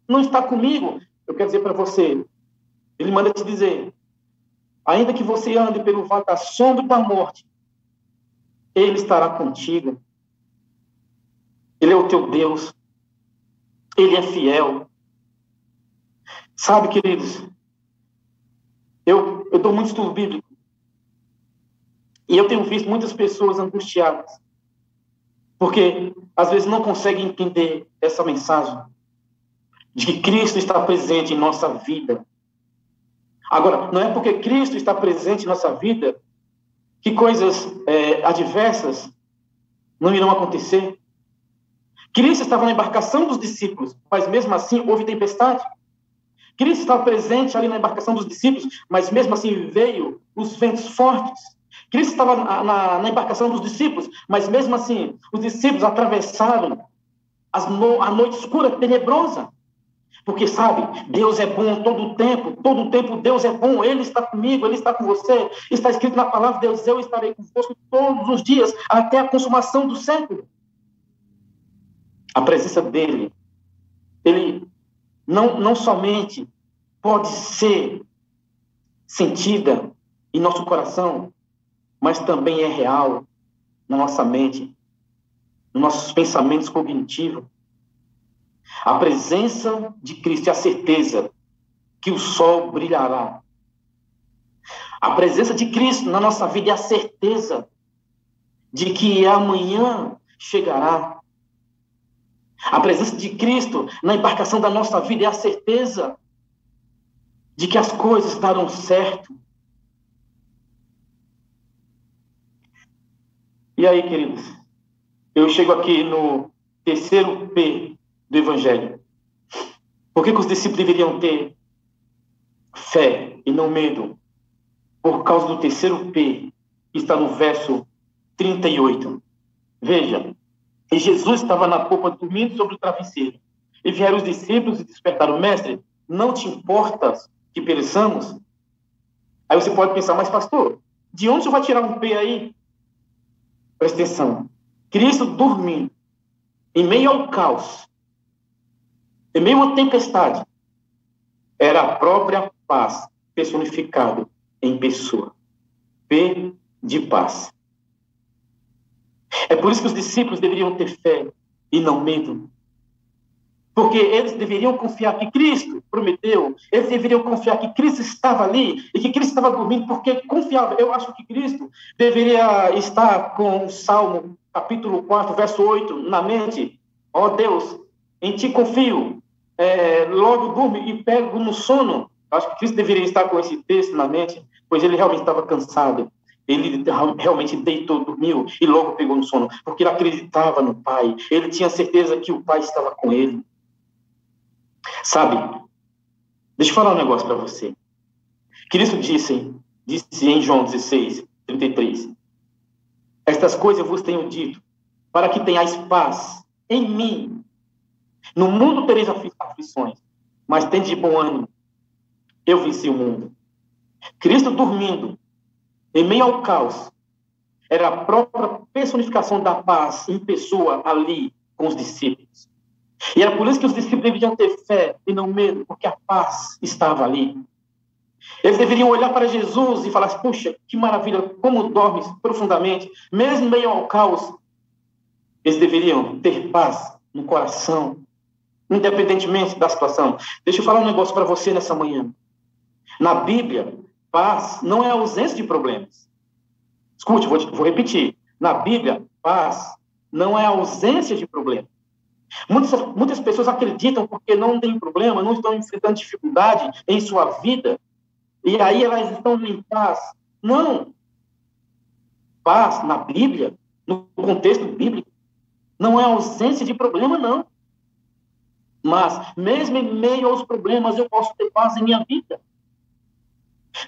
não está comigo. Eu quero dizer para você, ele manda te dizer, ainda que você ande pelo vale da sombra da morte, Ele estará contigo. Ele é o teu Deus. Ele é fiel. Sabe, queridos, eu dou muito estudo bíblico. E eu tenho visto muitas pessoas angustiadas. Porque, às vezes, não conseguem entender essa mensagem de que Cristo está presente em nossa vida. Agora, não é porque Cristo está presente em nossa vida que coisas adversas não irão acontecer. Cristo estava na embarcação dos discípulos, mas mesmo assim houve tempestade. Cristo estava presente ali na embarcação dos discípulos, mas mesmo assim veio os ventos fortes. Cristo estava na embarcação dos discípulos, mas mesmo assim os discípulos atravessaram a noite escura, tenebrosa. Porque, sabe, Deus é bom todo o tempo Deus é bom, Ele está comigo, Ele está com você. Está escrito na palavra de Deus, eu estarei convosco todos os dias, até a consumação do século. A presença dEle, Ele não somente pode ser sentida em nosso coração, mas também é real na nossa mente, nos nossos pensamentos cognitivos. A presença de Cristo é a certeza que o sol brilhará. A presença de Cristo na nossa vida é a certeza de que amanhã chegará. A presença de Cristo na embarcação da nossa vida é a certeza de que as coisas darão certo. E aí, queridos, eu chego aqui no terceiro P do Evangelho. Por que os discípulos deveriam ter fé e não medo? Por causa do terceiro P, que está no verso 38. Veja, e Jesus estava na popa dormindo sobre o travesseiro. E vieram os discípulos e despertaram: mestre, não te importas que pereçamos? Aí você pode pensar, mas pastor, de onde você vai tirar um P aí? Presta atenção. Cristo dormindo, em meio ao caos, em meio a uma tempestade, era a própria paz personificada em pessoa. P de paz. É por isso que os discípulos deveriam ter fé e não medo. Porque eles deveriam confiar que Cristo prometeu, eles deveriam confiar que Cristo estava ali e que Cristo estava dormindo, porque confiava. Eu acho que Cristo deveria estar com o Salmo, capítulo 4, verso 8, na mente. Ó Deus, em ti confio, logo durmo e pego no sono. Acho que Cristo deveria estar com esse texto na mente, pois ele realmente estava cansado. Ele realmente deitou, dormiu e logo pegou no sono, porque ele acreditava no Pai. Ele tinha certeza que o Pai estava com ele. Sabe, deixa eu falar um negócio para você. Cristo disse em João 16, 33, estas coisas eu vos tenho dito, para que tenhais paz em mim. No mundo tereis aflições, mas tende de bom ânimo. Eu venci o mundo. Cristo dormindo, em meio ao caos, era a própria personificação da paz em pessoa ali com os discípulos. E era por isso que os discípulos deveriam ter fé e não medo, porque a paz estava ali. Eles deveriam olhar para Jesus e falar: puxa, que maravilha, como dormes profundamente, mesmo em meio ao caos. Eles deveriam ter paz no coração, independentemente da situação. Deixa eu falar um negócio para você nessa manhã. Na Bíblia, paz não é ausência de problemas. Escute, vou repetir. Na Bíblia, paz não é ausência de problemas. Muitas pessoas acreditam porque não tem problema, não estão enfrentando dificuldade em sua vida, e aí elas estão em paz. Não. Paz, na Bíblia, no contexto bíblico, não é ausência de problema, não. Mas, mesmo em meio aos problemas, eu posso ter paz em minha vida.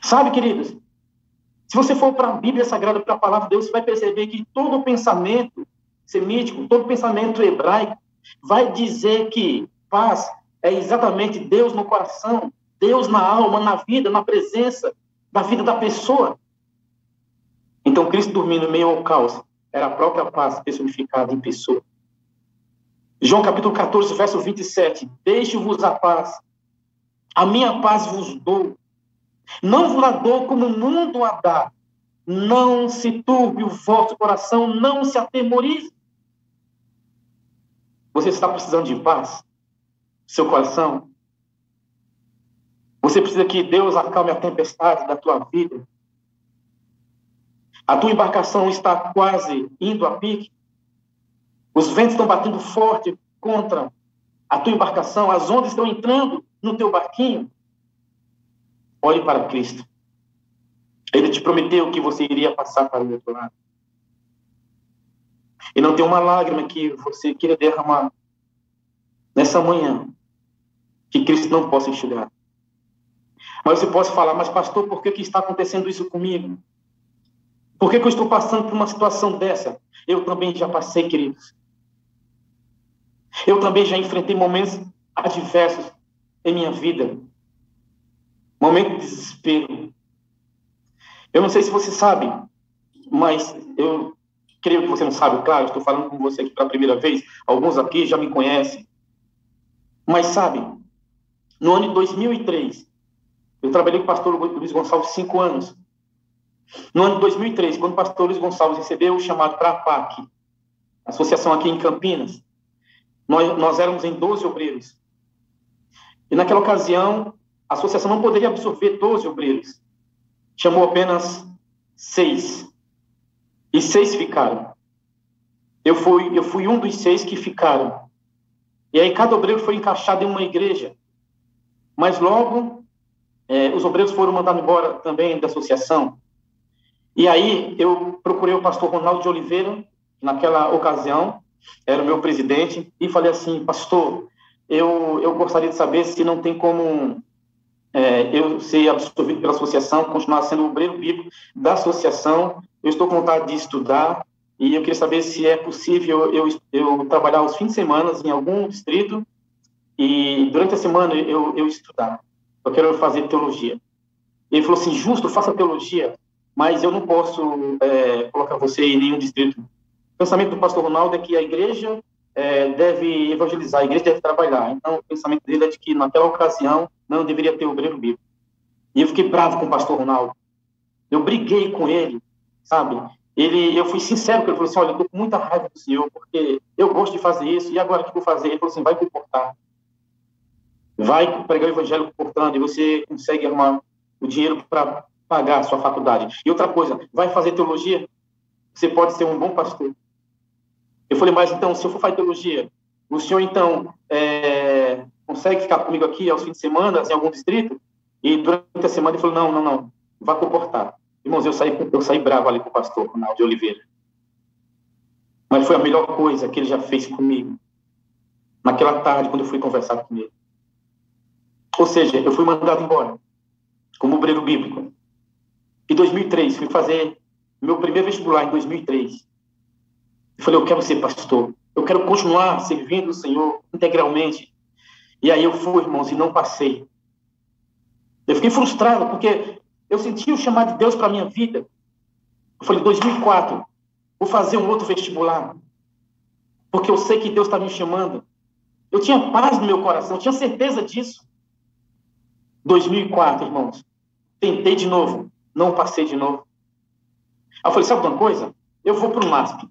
Sabe, queridos, se você for para a Bíblia Sagrada, para a palavra de Deus, você vai perceber que todo pensamento semítico, todo pensamento hebraico, vai dizer que paz é exatamente Deus no coração. Deus na alma, na vida, na presença, da vida da pessoa. Então, Cristo dormindo em meio ao caos era a própria paz personificada em pessoa. João capítulo 14, verso 27. Deixo-vos a paz. A minha paz vos dou. Não vos a dou como o mundo a dá. Não se turbe o vosso coração, não se atemorize. Você está precisando de paz? Seu coração? Você precisa que Deus acalme a tempestade da tua vida? A tua embarcação está quase indo a pique? Os ventos estão batendo forte contra a tua embarcação, as ondas estão entrando no teu barquinho? Olhe para Cristo. Ele te prometeu que você iria passar para o outro lado. E não tem uma lágrima que você queira derramar nessa manhã que Cristo não possa enxugar. Mas você pode falar, mas pastor, por que está acontecendo isso comigo? Por que eu estou passando por uma situação dessa? Eu também já passei, queridos. Eu também já enfrentei momentos adversos em minha vida. Momento de desespero. Eu não sei se você sabe, mas eu creio que você não sabe, claro, estou falando com você aqui pela primeira vez, alguns aqui já me conhecem. Mas sabe, no ano de 2003, eu trabalhei com o pastor Luiz Gonçalves 5 anos. No ano de 2003, quando o pastor Luiz Gonçalves recebeu o chamado para a APAC, associação aqui em Campinas, nós éramos em 12 obreiros. E naquela ocasião, a associação não poderia absorver 12 obreiros. Chamou apenas 6. E 6 ficaram. Eu fui um dos 6 que ficaram. E aí cada obreiro foi encaixado em uma igreja. Mas logo, os obreiros foram mandados embora também da associação. E aí eu procurei o pastor Ronaldo de Oliveira, que naquela ocasião era o meu presidente, e falei assim, pastor, eu gostaria de saber se não tem como eu ser absorvido pela associação, continuar sendo obreiro bíblico da associação. Eu estou com vontade de estudar, e eu queria saber se é possível eu trabalhar os fins de semana em algum distrito, e durante a semana eu estudar. Eu quero fazer teologia. Ele falou assim, justo, faça teologia, mas eu não posso colocar você em nenhum distrito. O pensamento do pastor Ronaldo é que a igreja deve evangelizar, a igreja deve trabalhar. Então, o pensamento dele é de que, naquela ocasião, não deveria ter obreiro bíblico. E eu fiquei bravo com o pastor Ronaldo. Eu briguei com ele, sabe? Eu fui sincero com ele, falou assim, olha, eu estou com muita raiva do senhor, porque eu gosto de fazer isso, e agora o que eu vou fazer? Ele falou assim, vai comportar. Vai pregar o evangelho comportando, e você consegue arrumar o dinheiro para pagar a sua faculdade. E outra coisa, vai fazer teologia, você pode ser um bom pastor. Eu falei, mas então, se eu for fazer teologia, o senhor então consegue ficar comigo aqui aos fins de semana, em algum distrito? E durante a semana ele falou, não, vai comportar. Irmãos, eu saí bravo ali com o pastor Ronaldo de Oliveira. Mas foi a melhor coisa que ele já fez comigo. Naquela tarde, quando eu fui conversar com ele. Ou seja, eu fui mandado embora, como obreiro bíblico. Em 2003, fui fazer meu primeiro vestibular em 2003. Eu falei, eu quero ser pastor. Eu quero continuar servindo o Senhor integralmente. E aí eu fui, irmãos, e não passei. Eu fiquei frustrado, porque eu senti o chamado de Deus para a minha vida. Eu falei, 2004, vou fazer um outro vestibular. Porque eu sei que Deus está me chamando. Eu tinha paz no meu coração, eu tinha certeza disso. 2004, irmãos, tentei de novo, não passei de novo. Aí eu falei, sabe uma coisa? Eu vou para o NASP.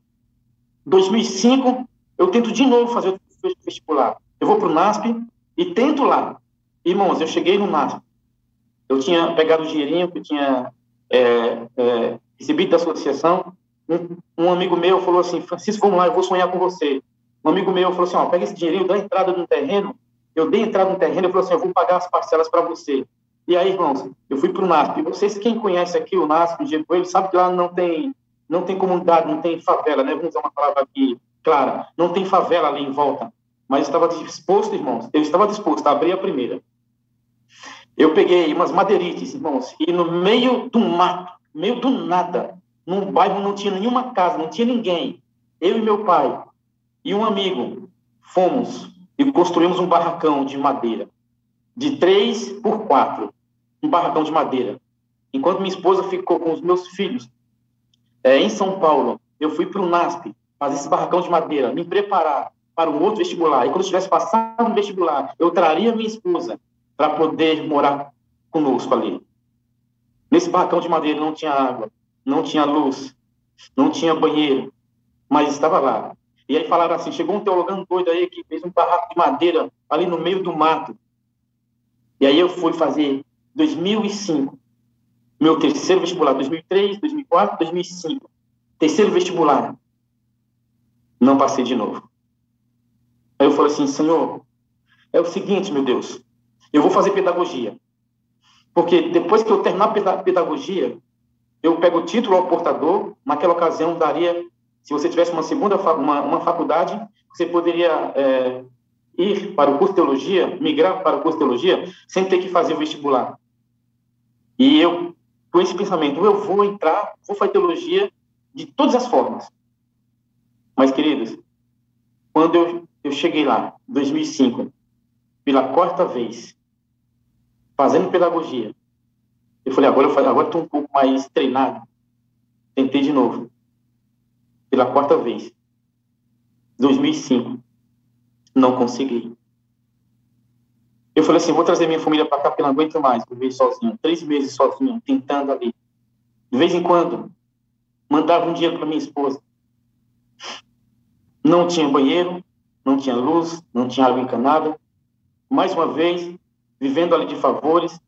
2005, eu tento de novo fazer o vestibular. Eu vou para o NASP e tento lá. Irmãos, eu cheguei no NASP. Eu tinha pegado o dinheirinho que eu tinha recebido da associação. Um amigo meu falou assim, Francisco, vamos lá, eu vou sonhar com você. Um amigo meu falou assim, pega esse dinheirinho, dá entrada no terreno. Eu dei entrada no terreno, ele falou assim, eu vou pagar as parcelas para você. E aí, irmãos, eu fui para o NASP. E vocês, quem conhece aqui o NASP, o Diego Coelho, sabe que lá não tem comunidade, não tem favela, né? Vamos usar uma palavra aqui clara. Não tem favela ali em volta. Mas eu estava disposto, irmãos, a abrir a primeira. Eu peguei umas madeirites, irmãos, e no meio do mato, meio do nada, num bairro não tinha nenhuma casa, não tinha ninguém. Eu e meu pai e um amigo fomos e construímos um barracão de madeira. de 3 por 4, um barracão de madeira. Enquanto minha esposa ficou com os meus filhos em São Paulo, eu fui para o NASP, fazer esse barracão de madeira, me preparar para um outro vestibular. E quando eu tivesse passado no vestibular, eu traria minha esposa para poder morar conosco ali. Nesse barracão de madeira não tinha água, não tinha luz, não tinha banheiro, mas estava lá. E aí falaram assim, chegou um teologão doido aí que fez um barraco de madeira ali no meio do mato. E aí eu fui fazer 2005, meu terceiro vestibular, 2003, 2004, 2005. Terceiro vestibular. Não passei de novo. Aí eu falei assim, Senhor, é o seguinte, meu Deus, eu vou fazer pedagogia. Porque depois que eu terminar a pedagogia, eu pego o título ao portador, naquela ocasião daria, se você tivesse uma segunda uma faculdade, você poderia ir para o curso de teologia, migrar para o curso de teologia, sem ter que fazer o vestibular. E eu, com esse pensamento, eu vou entrar, vou fazer teologia de todas as formas. Mas, queridos, quando eu cheguei lá, em 2005, pela quarta vez, fazendo pedagogia, eu falei, agora estou um pouco mais treinado. Tentei de novo. Pela quarta vez. 2005. Não consegui. Eu falei assim, vou trazer minha família para cá, porque eu não aguento mais viver sozinho. 3 meses sozinho, tentando ali. De vez em quando, mandava um dinheiro para minha esposa. Não tinha banheiro, não tinha luz, não tinha água encanada. Mais uma vez, vivendo ali de favores.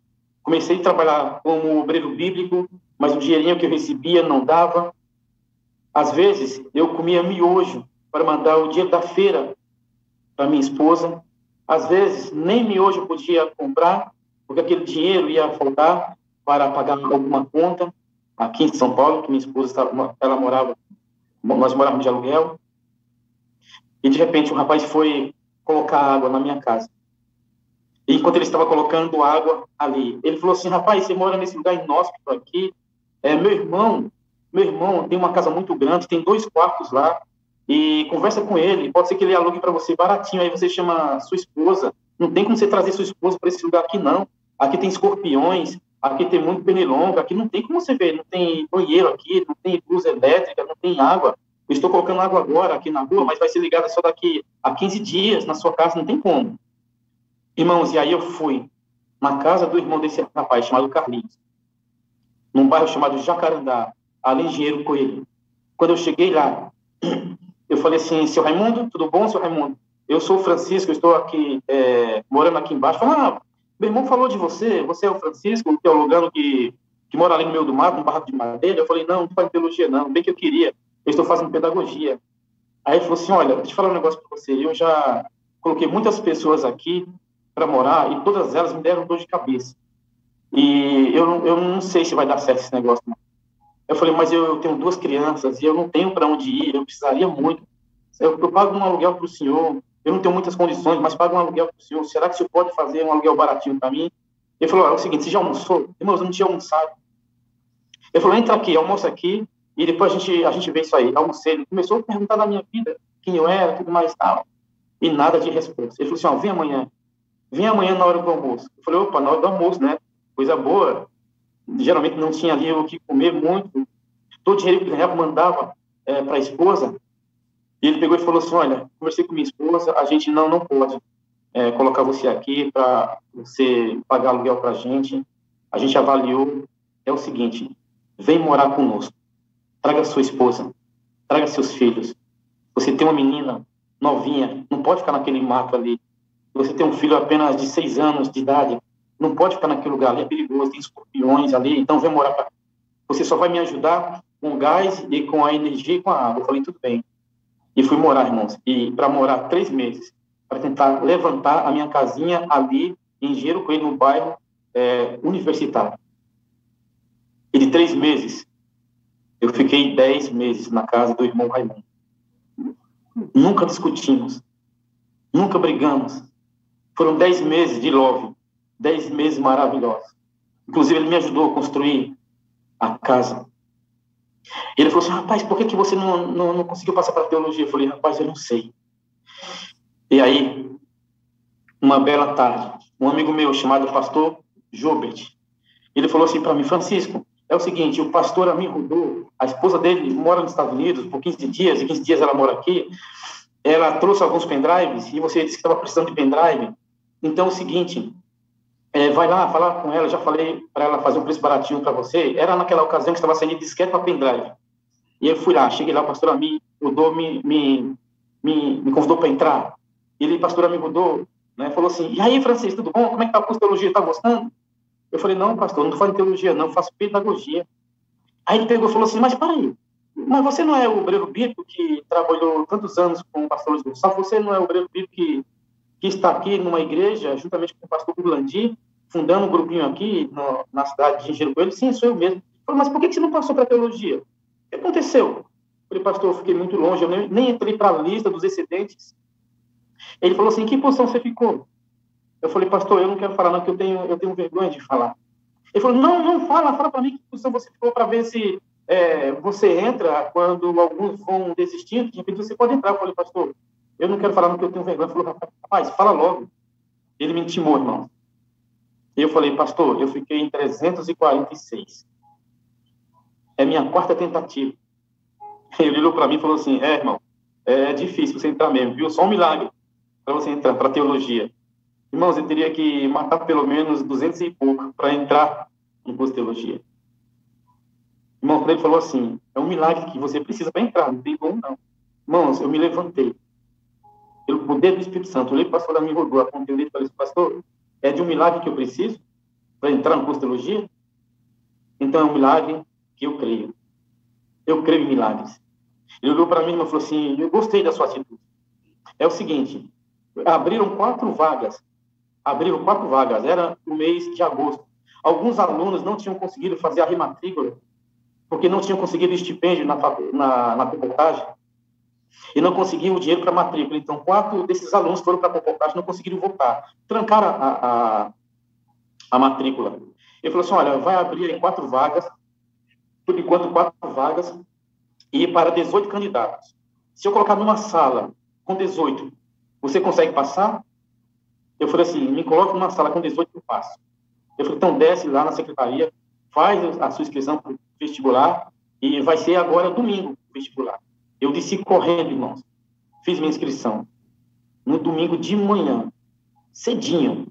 Comecei a trabalhar como obreiro bíblico, mas o dinheirinho que eu recebia não dava. Às vezes, eu comia miojo para mandar o dinheiro da feira para minha esposa. Às vezes, nem miojo eu podia comprar, porque aquele dinheiro ia faltar para pagar alguma conta aqui em São Paulo, que minha esposa ela morava, nós morávamos de aluguel. E, de repente, um rapaz foi colocar água na minha casa. E enquanto ele estava colocando água ali, ele falou assim, rapaz, você mora nesse lugar inóspito aqui? Meu irmão tem uma casa muito grande, tem 2 quartos lá, e conversa com ele, pode ser que ele alugue para você baratinho, aí você chama sua esposa. Não tem como você trazer sua esposa para esse lugar aqui, não. Aqui tem escorpiões, aqui tem muito pernilongo, aqui não tem como você ver, não tem banheiro aqui, não tem luz elétrica, não tem água. Eu estou colocando água agora aqui na rua, mas vai ser ligada só daqui a 15 dias na sua casa, não tem como. Irmãos, e aí eu fui na casa do irmão desse rapaz, chamado Carlinhos, num bairro chamado Jacarandá, ali em Engenheiro Coelho. Quando eu cheguei lá, eu falei assim, seu Raimundo, tudo bom, seu Raimundo? Eu sou o Francisco, eu estou aqui, morando aqui embaixo. Falei, meu irmão falou de você, você é o Francisco, o teologano que mora ali no meio do mato, num barraco de madeira. Eu falei, não faz teologia não, bem que eu queria, eu estou fazendo pedagogia. Aí ele falou assim, olha, deixa eu falar um negócio para você, eu já coloquei muitas pessoas aqui para morar e todas elas me deram dor de cabeça. E eu não sei se vai dar certo esse negócio, não. Eu falei, mas eu tenho 2 crianças e eu não tenho para onde ir, eu precisaria muito. Eu pago um aluguel para o senhor, eu não tenho muitas condições, mas pago um aluguel para o senhor. Será que o senhor pode fazer um aluguel baratinho para mim? Ele falou, é o seguinte, você já almoçou? Irmãos, eu não tinha almoçado. Ele falou, entra aqui, almoça aqui e depois a gente vê isso aí. Almocei, ele começou a perguntar da minha vida, quem eu era, tudo mais e tal. E nada de resposta. Ele falou assim, vem amanhã na hora do almoço. Eu falei, opa, na hora do almoço, né? Coisa boa. Geralmente não tinha ali o que comer muito. Todo o dinheiro que ganhava mandava para a esposa. E ele pegou e falou assim, olha, conversei com minha esposa, a gente não pode colocar você aqui para você pagar aluguel para a gente avaliou, é o seguinte, vem morar conosco, traga sua esposa, traga seus filhos. Você tem uma menina novinha, não pode ficar naquele mato ali. Você tem um filho apenas de 6 anos de idade, não pode ficar naquele lugar ali, é perigoso, tem escorpiões ali, então vem morar para... Você só vai me ajudar com o gás e com a energia e com a água. Eu falei, tudo bem. E fui morar, irmãos, e para morar 3 meses, para tentar levantar a minha casinha ali em Engenheiro Coelho, no bairro universitário. E de 3 meses, eu fiquei 10 meses na casa do irmão Raimundo. Nunca discutimos, nunca brigamos. Foram 10 meses de love, 10 meses maravilhosos. Inclusive, ele me ajudou a construir a casa. Ele falou assim, rapaz, por que você não conseguiu passar para a teologia? Eu falei, rapaz, eu não sei. E aí, uma bela tarde, um amigo meu chamado pastor Jobert. Ele falou assim para mim: Francisco, é o seguinte, o pastor Amin Rodô, a esposa dele mora nos Estados Unidos por 15 dias, e 15 dias ela mora aqui, ela trouxe alguns pendrives, e você disse que estava precisando de pendrive, então é o seguinte, vai lá falar com ela, já falei para ela fazer um preço baratinho para você, era naquela ocasião que estava saindo disquete para pendrive, e eu fui lá, cheguei lá, o pastor Amin Rodô me convidou para entrar, e ele, pastor Amin Rodô, né, falou assim: e aí, Francisco, tudo bom? Como é que está a curso de teologia? Está gostando? Eu falei: não, pastor, não faço teologia, não, faço pedagogia. Aí ele pegou e falou assim: mas peraí, mas você não é o obreiro bíblico que trabalhou tantos anos com o pastor Luiz Gonçalves? Você não é o obreiro bíblico que está aqui numa igreja, juntamente com o pastor Gulandi, fundando um grupinho aqui na cidade de Engenheiro Coelho? Sim, sou eu mesmo. Eu falei: mas por que você não passou para a teologia? O que aconteceu? Eu falei: pastor, eu fiquei muito longe, eu nem entrei para a lista dos excedentes. Ele falou assim: em que posição você ficou? Eu falei: pastor, eu não quero falar não, porque eu tenho vergonha de falar. Ele falou: não, fala para mim que posição você ficou, para ver se você entra quando alguns vão desistindo, de repente você pode entrar. Eu falei: pastor, eu não quero falar não, porque eu tenho vergonha. Ele falou: rapaz, fala logo. Ele me intimou, irmão. Eu falei: pastor, eu fiquei em 346. É minha quarta tentativa. Ele olhou para mim e falou assim: irmão, é difícil você entrar mesmo, viu? Só um milagre para você entrar para teologia. Irmãos, eu teria que matar pelo menos 200 e pouco para entrar no curso de teologia. O irmão Cleber falou assim: é um milagre que você precisa para entrar, não tem como não. Irmãos, eu me levantei. Pelo poder do Espírito Santo, eu olhei para o pastor Amin Rodô, apontei o dedo e falei: pastor, é de um milagre que eu preciso para entrar no curso de teologia? Então é um milagre que eu creio. Eu creio em milagres. Ele olhou para mim e falou assim: eu gostei da sua atitude. É o seguinte, abriram 4 vagas, era no mês de agosto. Alguns alunos não tinham conseguido fazer a rematrícula, porque não tinham conseguido estipêndio na concordagem, e não conseguiam o dinheiro para a matrícula. Então, 4 desses alunos foram para a concordagem, não conseguiram voltar. Trancaram a matrícula. Ele falou assim: olha, vai abrir aí 4 vagas, por enquanto 4 vagas, e para 18 candidatos. Se eu colocar numa sala com 18, você consegue passar? Eu falei assim: me coloque numa sala com 18 que eu passo. Eu falei: então desce lá na secretaria, faz a sua inscrição para o vestibular, e vai ser agora domingo o vestibular. Eu desci correndo, irmãos. Fiz minha inscrição no domingo de manhã, cedinho.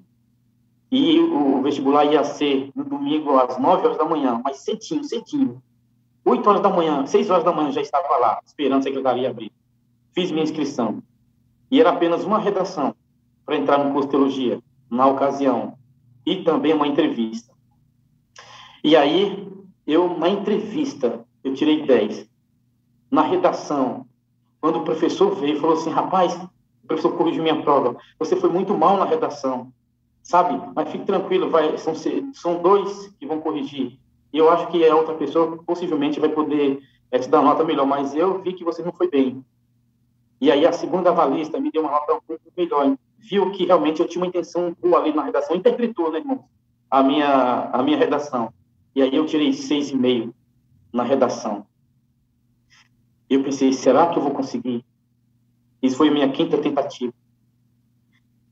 E o vestibular ia ser no domingo às 9 horas da manhã, mas cedinho. 8 horas da manhã, 6 horas da manhã, já estava lá, esperando a secretaria abrir. Fiz minha inscrição. E era apenas uma redação para entrar no curso de teologia, na ocasião. E também uma entrevista. E aí, na entrevista, eu tirei 10. Na redação, quando o professor veio e falou assim: rapaz, o professor corrigiu minha prova, você foi muito mal na redação, sabe? Mas fique tranquilo, são 2 que vão corrigir. E eu acho que a outra pessoa possivelmente vai poder te dar uma nota melhor, mas eu vi que você não foi bem. E aí a segunda avalista me deu uma nota um pouco melhor, viu que realmente eu tinha uma intenção boa ali na redação, interpretou, né, irmão, a minha redação. E aí eu tirei 6,5 na redação. Eu pensei: será que eu vou conseguir? Isso foi a minha 5ª tentativa.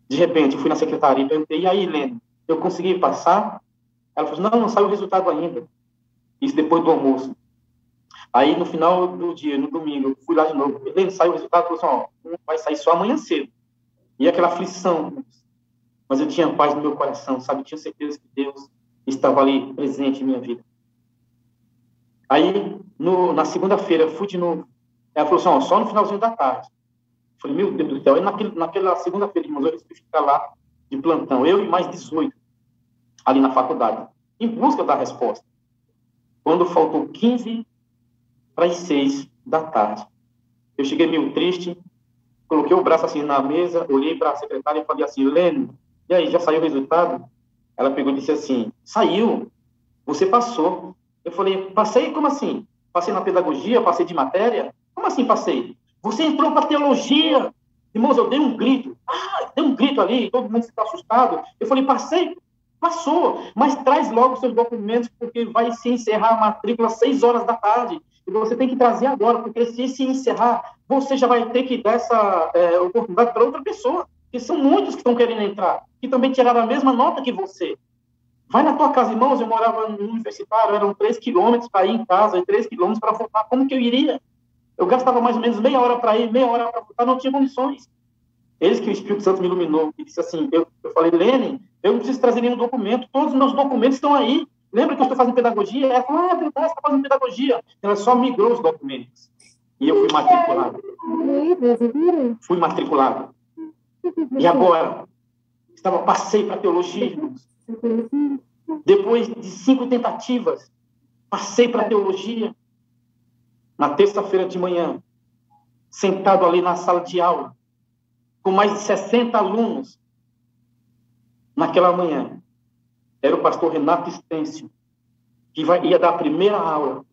De repente, eu fui na secretaria e perguntei: e aí, Helene, eu consegui passar? Ela falou: não saiu o resultado ainda. Isso depois do almoço. Aí, no final do dia, no domingo, eu fui lá de novo. Helene, saiu o resultado? Ela falou assim: vai sair só amanhã cedo. E aquela aflição. Mas eu tinha paz no meu coração, sabe? Eu tinha certeza que Deus estava ali presente em minha vida. Aí, na segunda-feira, fui de novo. Ela falou assim: só no finalzinho da tarde. Eu falei: meu Deus do céu. Aí, naquela segunda-feira, irmãos, eu resolvi ficar lá de plantão, eu e mais 18, ali na faculdade, em busca da resposta. Quando faltou 15 para as 6 da tarde, eu cheguei meio triste, coloquei o braço assim na mesa, olhei para a secretária e falei assim: Lene, e aí, já saiu o resultado? Ela pegou e disse assim: saiu, você passou. Eu falei: passei? Como assim? Passei na pedagogia, passei de matéria? Como assim passei? Você entrou para teologia. Irmãos, eu dei um grito. Dei um grito ali, todo mundo ficou assustado. Eu falei: passei? Passou, mas traz logo os seus documentos, porque vai se encerrar a matrícula às 6 horas da tarde. E você tem que trazer agora, porque se encerrar, você já vai ter que dar essa oportunidade para outra pessoa. Porque são muitos que estão querendo entrar, que também tiraram a mesma nota que você. Vai na tua casa, irmãos, eu morava no universitário, eram 3 quilômetros para ir em casa, e 3 quilômetros para voltar. Como que eu iria? Eu gastava mais ou menos meia hora para ir, meia hora para voltar, não tinha condições. Eis que o Espírito Santo me iluminou e disse assim, eu falei, Lene, eu não preciso trazer nenhum documento, todos os meus documentos estão aí. Lembra que eu estou fazendo pedagogia? Ela falou, verdade, você está fazendo pedagogia. Ela só migrou os documentos. E eu fui matriculado. Fui matriculado. E agora, passei para teologia, irmãos. Depois de 5 tentativas, passei para teologia. Na terça-feira de manhã, sentado ali na sala de aula, com mais de 60 alunos. Naquela manhã, era o pastor Renato Stêncio, que ia dar a primeira aula.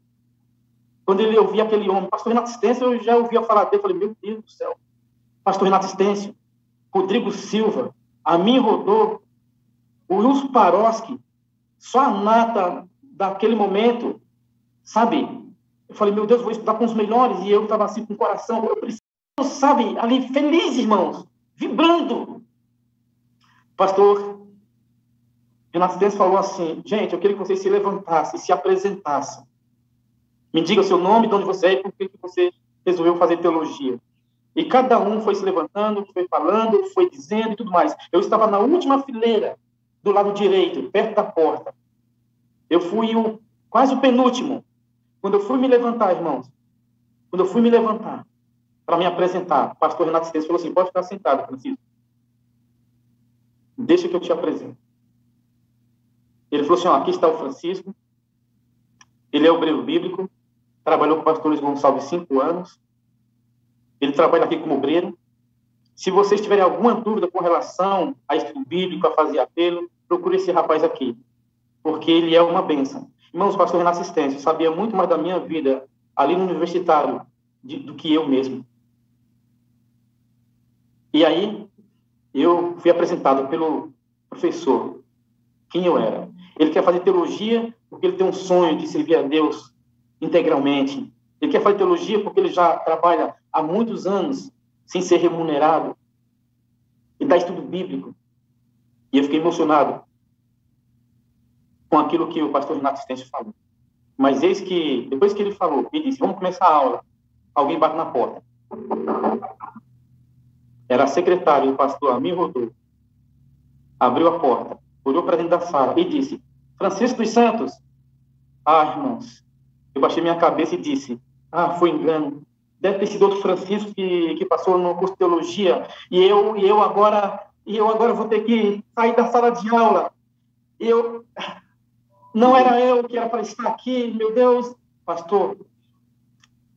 Quando ele ouvia aquele homem, pastor Renato Stêncio, eu já ouvia falar dele, eu falei, meu Deus do céu, pastor Renato Stêncio, Rodrigo Silva, Amin Rodô, o Wilson Paroski, só a nata daquele momento, sabe? Eu falei, meu Deus, vou estudar com os melhores, e eu estava assim com o coração, eu preciso, sabe, ali feliz, irmãos, vibrando. Pastor Renato Stêncio falou assim, gente, eu queria que vocês se levantassem, se apresentassem. Me diga o seu nome, de onde você é e por que você resolveu fazer teologia. E cada um foi se levantando, foi falando, foi dizendo e tudo mais. Eu estava na última fileira, do lado direito, perto da porta. Eu fui quase o penúltimo. Quando eu fui me levantar, irmãos, quando eu fui me levantar para me apresentar, o pastor Renato Stêncio falou assim, pode ficar sentado, Francisco. Deixa que eu te apresento. Ele falou assim, ó, aqui está o Francisco, ele é obreiro bíblico, trabalhou com o pastor Luiz Gonçalves 5 anos, ele trabalha aqui como obreiro. Se vocês tiverem alguma dúvida com relação a estudo bíblico, a fazer apelo, procure esse rapaz aqui, porque ele é uma bênção. Irmãos, o pastor Renato Stêncio sabia muito mais da minha vida ali no universitário do que eu mesmo. E aí, eu fui apresentado pelo professor quem eu era. Ele quer fazer teologia porque ele tem um sonho de servir a Deus integralmente. Ele quer fazer teologia porque ele já trabalha há muitos anos sem ser remunerado. Ele dá estudo bíblico. E eu fiquei emocionado com aquilo que o pastor Renato Stêncio falou. Mas eis que, depois que ele falou, ele disse, vamos começar a aula. Alguém bate na porta. Era a secretária do pastor Amin Rodô. Abriu a porta, olhou para dentro da sala e disse, Francisco dos Santos. Ah, irmãos, eu baixei minha cabeça e disse, foi engano. Deve ter sido outro Francisco que passou no curso de teologia e eu agora vou ter que sair da sala de aula. Não era eu que era para estar aqui, meu Deus. Pastor,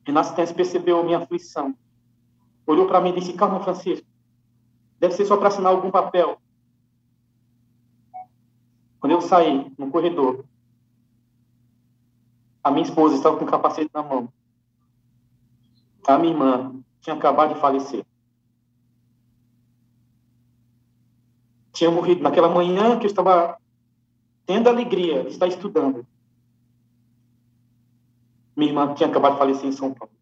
Renato Stêncio percebeu minha aflição. Olhou para mim e disse, calma, Francisco. Deve ser só para assinar algum papel. Quando eu saí no corredor, a minha esposa estava com o capacete na mão. A minha irmã tinha acabado de falecer. Tinha morrido naquela manhã que eu estava tendo a alegria de estar estudando. Minha irmã tinha acabado de falecer em São Paulo.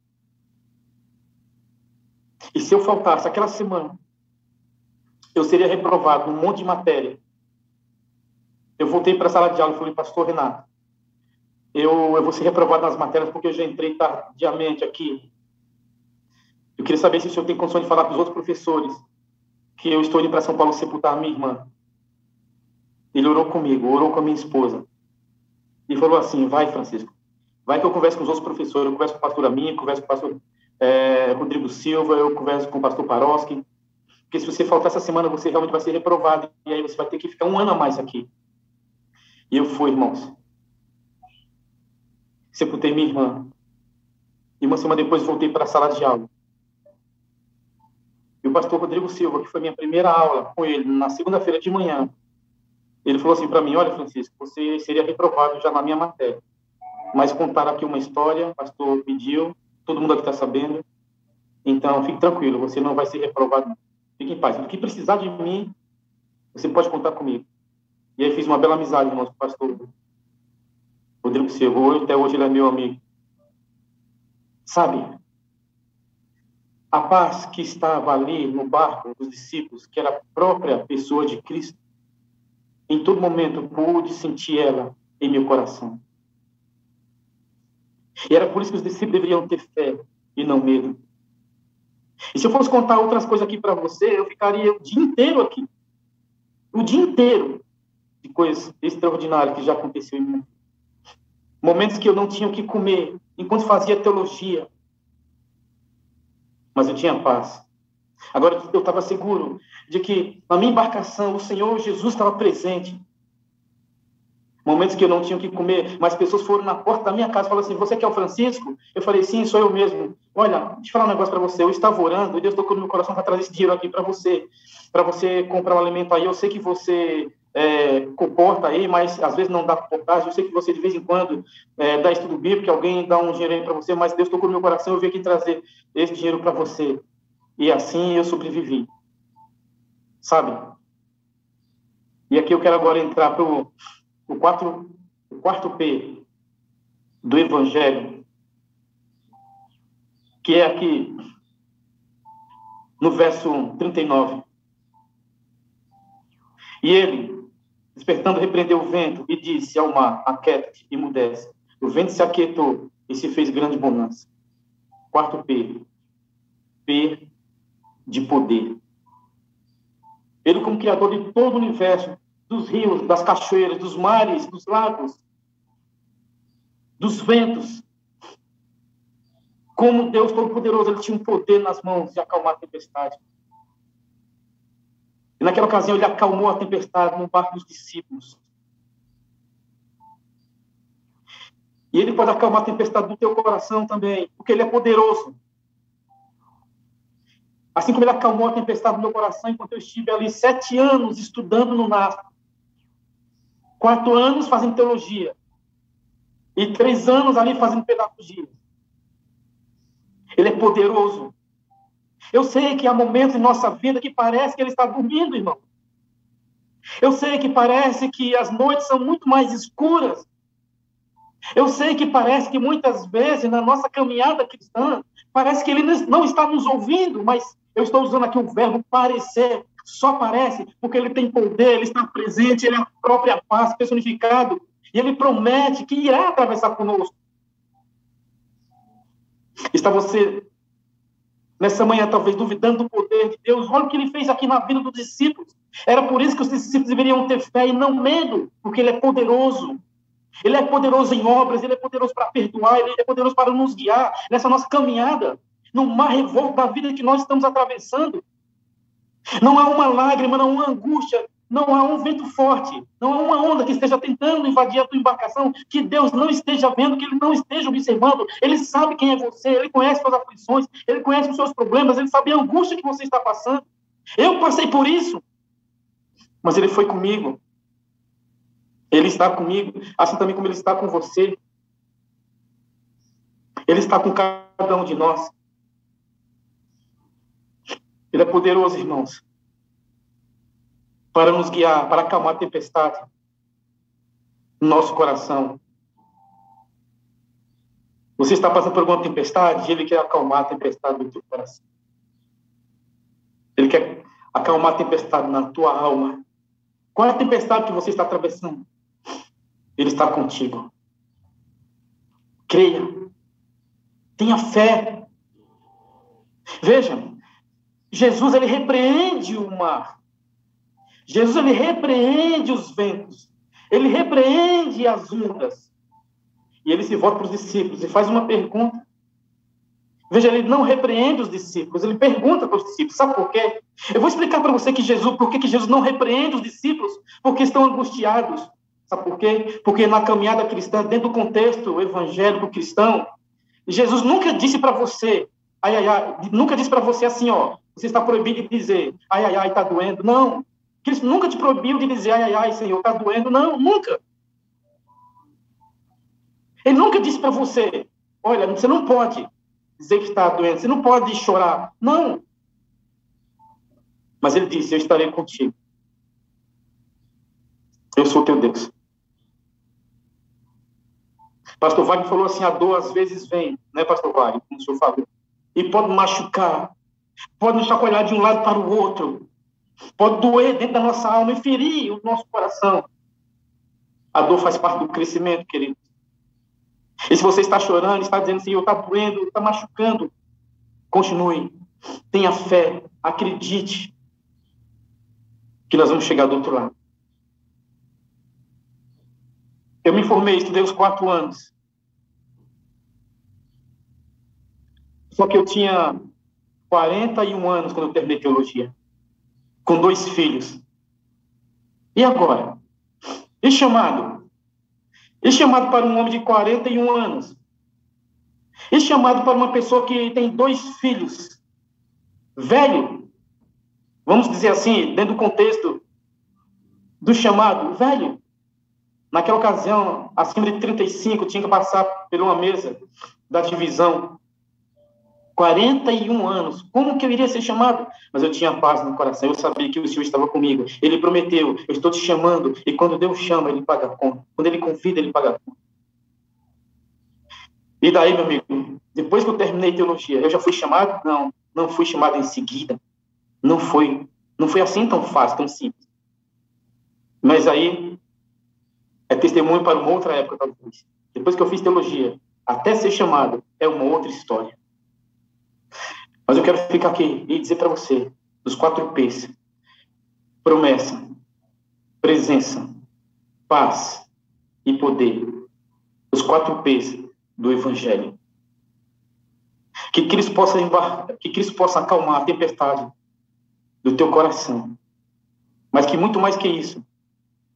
E se eu faltasse aquela semana, eu seria reprovado num monte de matéria. Eu voltei para a sala de aula e falei, pastor Renato, eu vou ser reprovado nas matérias porque eu já entrei tardiamente aqui. Eu queria saber se o senhor tem condição de falar para os outros professores que eu estou indo para São Paulo sepultar a minha irmã. Ele orou comigo, orou com a minha esposa. E falou assim, vai, Francisco, vai que eu converso com os outros professores, eu converso com o pastor Amin, eu converso com o pastor Rodrigo Silva, eu converso com o pastor Paroski, porque se você faltar essa semana, você realmente vai ser reprovado, e aí você vai ter que ficar 1 ano a mais aqui. E eu fui, irmãos. Sepultei minha irmã. E 1 semana depois voltei para a sala de aula. E o pastor Rodrigo Silva, que foi minha primeira aula com ele, na segunda-feira de manhã, ele falou assim para mim, olha, Francisco, você seria reprovado já na minha matéria. Mas contaram aqui uma história, o pastor pediu, todo mundo aqui está sabendo, então fique tranquilo, você não vai ser reprovado. Fique em paz. O que precisar de mim, você pode contar comigo. E aí fiz uma bela amizade, irmãos, com o pastor Rodrigo Silva. Até hoje ele é meu amigo. Sabe? A paz que estava ali no barco dos discípulos, que era a própria pessoa de Cristo, em todo momento pude sentir ela em meu coração. E era por isso que os discípulos deveriam ter fé e não medo. E se eu fosse contar outras coisas aqui para você, eu ficaria o dia inteiro aqui. O dia inteiro de coisas extraordinárias que já aconteceu em mim. Momentos que eu não tinha o que comer, enquanto fazia teologia. Mas eu tinha paz. Agora eu estava seguro de que na minha embarcação o Senhor Jesus estava presente. Momentos que eu não tinha o que comer, mas pessoas foram na porta da minha casa e falaram assim: você que é o Francisco? Eu falei: sim, sou eu mesmo. Olha, deixa eu falar um negócio para você. Eu estava orando e Deus tocou no meu coração para trazer esse dinheiro aqui para você comprar um alimento aí. Eu sei que você comporta aí, mas às vezes não dá comportagem. Eu sei que você de vez em quando dá estudo bíblico, que alguém dá um dinheiro aí para você, mas Deus tocou no meu coração, eu vim aqui trazer esse dinheiro para você. E assim eu sobrevivi. Sabe? E aqui eu quero agora entrar para o quarto P do Evangelho, que é aqui no verso 39. E ele, despertando, repreendeu o vento e disse ao mar: aquieta-te e emudece. O vento se aquietou e se fez grande bonança. Quarto P. P de poder. Ele, como criador de todo o universo, dos rios, das cachoeiras, dos mares, dos lagos, dos ventos. Como Deus Todo-Poderoso, ele tinha um poder nas mãos de acalmar a tempestade. E naquela ocasião ele acalmou a tempestade no barco dos discípulos. E ele pode acalmar a tempestade do teu coração também, porque ele é poderoso. Assim como ele acalmou a tempestade do meu coração enquanto eu estive ali 7 anos estudando no NASP. 4 anos fazendo teologia. E 3 anos ali fazendo pedagogia. Ele é poderoso. Eu sei que há momentos em nossa vida que parece que ele está dormindo, irmão. Eu sei que parece que as noites são muito mais escuras. Eu sei que parece que muitas vezes na nossa caminhada cristã, parece que ele não está nos ouvindo, mas eu estou usando aqui o verbo parecer. Só parece porque ele tem poder, ele está presente, ele é a própria paz personificado. E ele promete que irá atravessar conosco. Está você nessa manhã, talvez, duvidando do poder de Deus? Olha o que ele fez aqui na vida dos discípulos. Era por isso que os discípulos deveriam ter fé e não medo, porque ele é poderoso. Ele é poderoso em obras, ele é poderoso para perdoar, ele é poderoso para nos guiar nessa nossa caminhada, no mar revolto da vida que nós estamos atravessando. Não há uma lágrima, não há uma angústia, não há um vento forte, não há uma onda que esteja tentando invadir a tua embarcação, que Deus não esteja vendo, que ele não esteja observando. Ele sabe quem é você, ele conhece suas aflições, ele conhece os seus problemas, ele sabe a angústia que você está passando. Eu passei por isso, mas ele foi comigo. Ele está comigo, assim também como ele está com você. Ele está com cada um de nós. Ele é poderoso, irmãos, para nos guiar, para acalmar a tempestade no nosso coração. Você está passando por alguma tempestade e ele quer acalmar a tempestade do teu coração. Ele quer acalmar a tempestade na tua alma. Qual é a tempestade que você está atravessando? Ele está contigo. Creia. Tenha fé. Veja, Jesus, ele repreende o mar. Jesus, ele repreende os ventos. Ele repreende as ondas. E ele se volta para os discípulos e faz uma pergunta. Veja, ele não repreende os discípulos, ele pergunta para os discípulos. Sabe por quê? Eu vou explicar para você por que Jesus não repreende os discípulos, porque estão angustiados. Sabe por quê? Porque na caminhada cristã, dentro do contexto evangélico cristão, Jesus nunca disse para você, ai, ai, ai, nunca disse para você assim, ó, você está proibido de dizer, ai, ai, ai, está doendo. Não. Cristo nunca te proibiu de dizer, ai, ai, ai, Senhor, está doendo. Não, nunca. Ele nunca disse para você, olha, você não pode dizer que está doendo, você não pode chorar. Não. Mas ele disse, eu estarei contigo. Eu sou teu Deus. Pastor Wagner falou assim, a dor às vezes vem, né, Pastor Wagner, como o senhor falou, e pode machucar, pode nos chacoalhar de um lado para o outro, pode doer dentro da nossa alma e ferir o nosso coração. A dor faz parte do crescimento, querido. E se você está chorando, está dizendo, Senhor, está doendo, está machucando, continue. Tenha fé, acredite que nós vamos chegar do outro lado. Eu me formei, estudei os 4 anos. Só que eu tinha 41 anos quando eu terminei teologia, com 2 filhos. E agora? E chamado? E chamado para um homem de 41 anos? E chamado para uma pessoa que tem 2 filhos? Velho? Vamos dizer assim, dentro do contexto do chamado, velho. Naquela ocasião, acima de 35, tinha que passar por uma mesa da divisão. 41 anos. Como que eu iria ser chamado? Mas eu tinha paz no coração. Eu sabia que o Senhor estava comigo. Ele prometeu, eu estou te chamando. E quando Deus chama, Ele paga a conta. Quando Ele convida, Ele paga a conta. E daí, meu amigo, depois que eu terminei teologia, eu já fui chamado? Não, não fui chamado em seguida. Não foi assim tão fácil, tão simples. Mas aí, é testemunho para uma outra época, talvez. Depois que eu fiz teologia, até ser chamado, é uma outra história. Mas eu quero ficar aqui e dizer para você, dos 4 P's: promessa, presença, paz e poder. Os 4 P's do Evangelho. Que Cristo possa acalmar a tempestade do teu coração. Mas que muito mais que isso,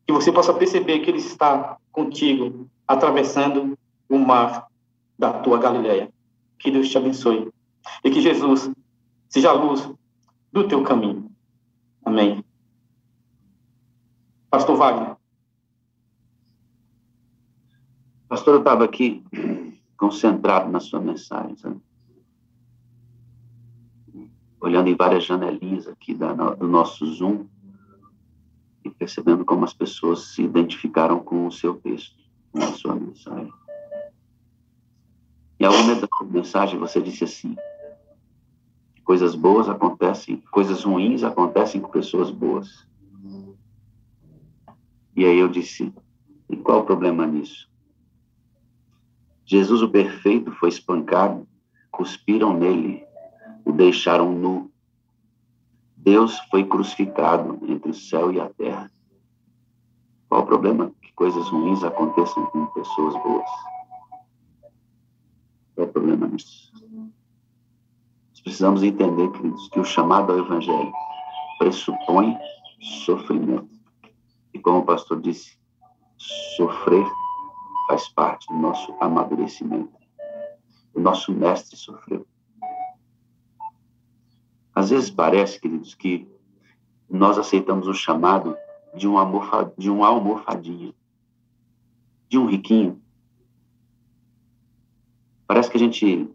que você possa perceber que Ele está contigo, atravessando o mar da tua Galileia. Que Deus te abençoe. E que Jesus seja a luz do teu caminho. Amém. Pastor Wagner. Pastor, eu estava aqui concentrado na sua mensagem, sabe? Olhando em várias janelinhas aqui do nosso Zoom e percebendo como as pessoas se identificaram com o seu texto, com a sua mensagem. Em algum momento da mensagem você disse assim: coisas boas acontecem, coisas ruins acontecem com pessoas boas. E aí eu disse: e qual o problema nisso? Jesus, o perfeito, foi espancado, cuspiram nele, o deixaram nu. Deus foi crucificado entre o céu e a terra. Qual o problema que coisas ruins aconteçam com pessoas boas? Qual o problema nisso? Nós precisamos entender, queridos, que o chamado ao Evangelho pressupõe sofrimento. E como o pastor disse, sofrer faz parte do nosso amadurecimento. O nosso mestre sofreu. Às vezes parece, queridos, que nós aceitamos o chamado de uma almofadinha, de um riquinho. Parece que a gente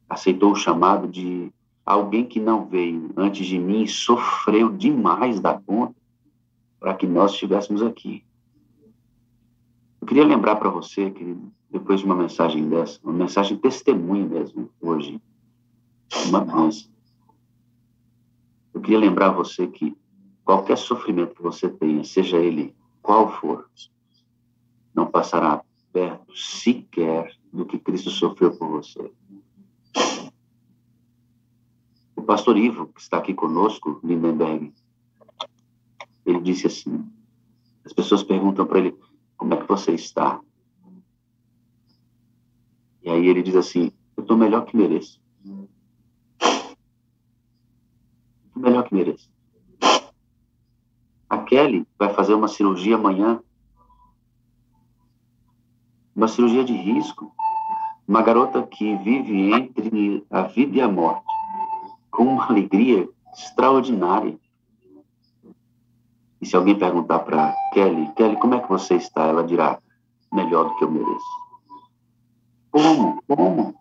aceitou o chamado de alguém que não veio antes de mim e sofreu demais da conta para que nós estivéssemos aqui. Eu queria lembrar para você, querido, depois de uma mensagem dessa, uma mensagem testemunho mesmo, hoje, uma bênção. Eu queria lembrar a você que qualquer sofrimento que você tenha, seja ele qual for, não passará perto sequer do que Cristo sofreu por você. O pastor Ivo, que está aqui conosco, Lindenberg, ele disse assim, as pessoas perguntam para ele, como é que você está? E aí ele diz assim, eu estou melhor que mereço. Estou melhor que mereço. A Kelly vai fazer uma cirurgia amanhã. Uma cirurgia de risco. Uma garota que vive entre a vida e a morte, com uma alegria extraordinária. E se alguém perguntar para Kelly, como é que você está? Ela dirá, melhor do que eu mereço. Como?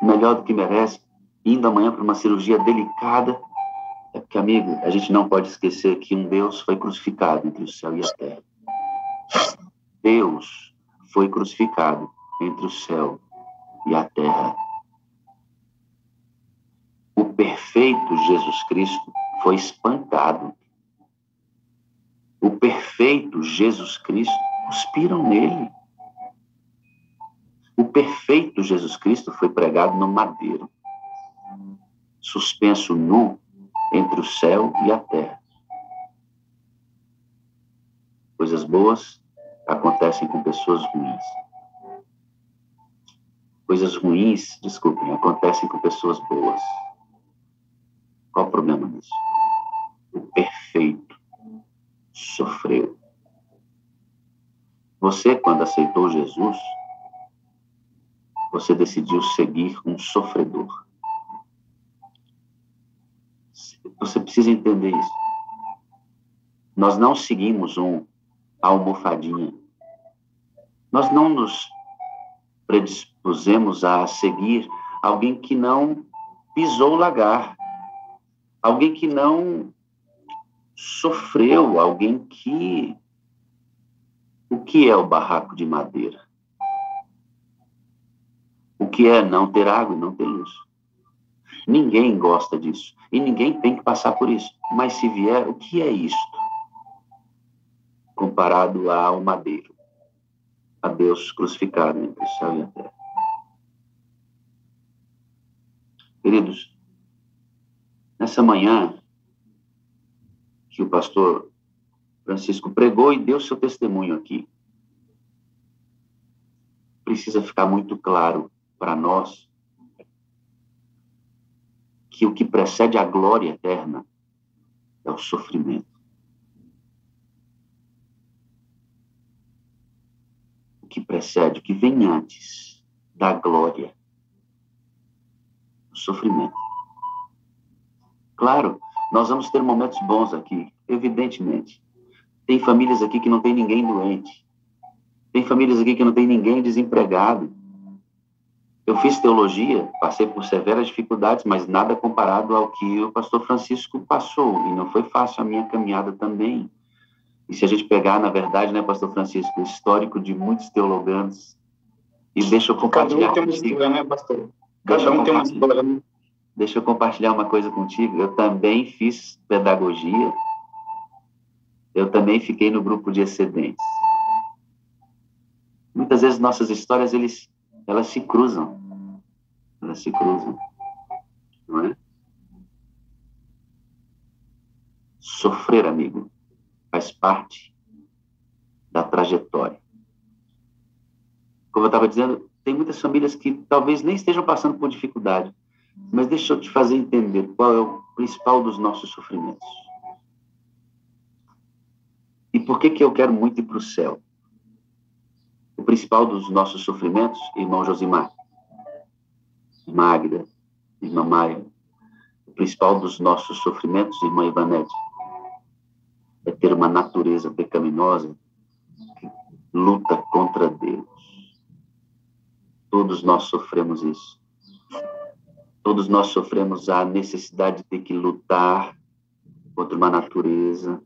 Melhor do que merece, indo amanhã para uma cirurgia delicada. É porque, amigo, a gente não pode esquecer que um Deus foi crucificado entre o céu e a terra. Deus foi crucificado entre o céu e a terra. O O perfeito Jesus Cristo foi espancado. O perfeito Jesus Cristo, cuspiram nele. O perfeito Jesus Cristo foi pregado no madeiro, suspenso nu entre o céu e a terra. Coisas boas acontecem com pessoas ruins. Coisas ruins, desculpem, acontecem com pessoas boas. Qual o problema nisso? O perfeito sofreu. Você, quando aceitou Jesus, você decidiu seguir um sofredor. Você precisa entender isso. Nós não seguimos um almofadinha. Nós não nos predispusemos a seguir alguém que não pisou o lagar, alguém que não sofreu, alguém que... O que é o barraco de madeira? O que é não ter água e não ter luz? Ninguém gosta disso. E ninguém tem que passar por isso. Mas se vier, o que é isto? Comparado ao madeiro. A Deus crucificado entre o céu e a terra. Queridos, nessa manhã que o pastor Francisco pregou e deu seu testemunho aqui, precisa ficar muito claro para nós que o que precede a glória eterna é o sofrimento. O que precede, o que vem antes da glória, o sofrimento. Claro, nós vamos ter momentos bons aqui, evidentemente. Tem famílias aqui que não tem ninguém doente. Tem famílias aqui que não tem ninguém desempregado. Eu fiz teologia, passei por severas dificuldades, mas nada comparado ao que o pastor Francisco passou. E não foi fácil a minha caminhada também. E se a gente pegar, na verdade, né, pastor Francisco, o histórico de muitos teologandos, e deixa eu compartilhar. Cada um tem uma história, né, pastor? Cada um tem uma história, né? Deixa eu compartilhar uma coisa contigo. Eu também fiz pedagogia. Eu também fiquei no grupo de excedentes. Muitas vezes nossas histórias, elas se cruzam. Elas se cruzam. Não é? Sofrer, amigo, faz parte da trajetória. Como eu estava dizendo, tem muitas famílias que talvez nem estejam passando por dificuldade. Mas deixa eu te fazer entender qual é o principal dos nossos sofrimentos. E por que eu quero muito ir para o céu? O principal dos nossos sofrimentos, irmão Josimar, irmã Águida, irmã Maia, o principal dos nossos sofrimentos, irmã Ivanete, é ter uma natureza pecaminosa que luta contra Deus. Todos nós sofremos isso. Todos nós sofremos a necessidade de ter que lutar contra uma natureza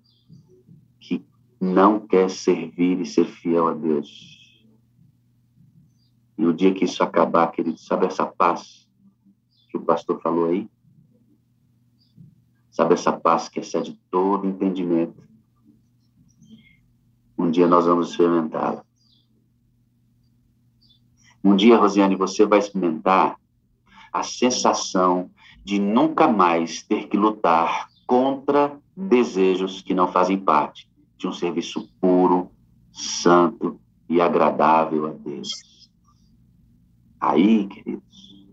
que não quer servir e ser fiel a Deus. E o dia que isso acabar, querido, sabe essa paz que o pastor falou aí? Sabe essa paz que excede todo entendimento? Um dia nós vamos experimentá-la. Um dia, Rosiane, você vai experimentar a sensação de nunca mais ter que lutar contra desejos que não fazem parte de um serviço puro, santo e agradável a Deus. Aí, queridos,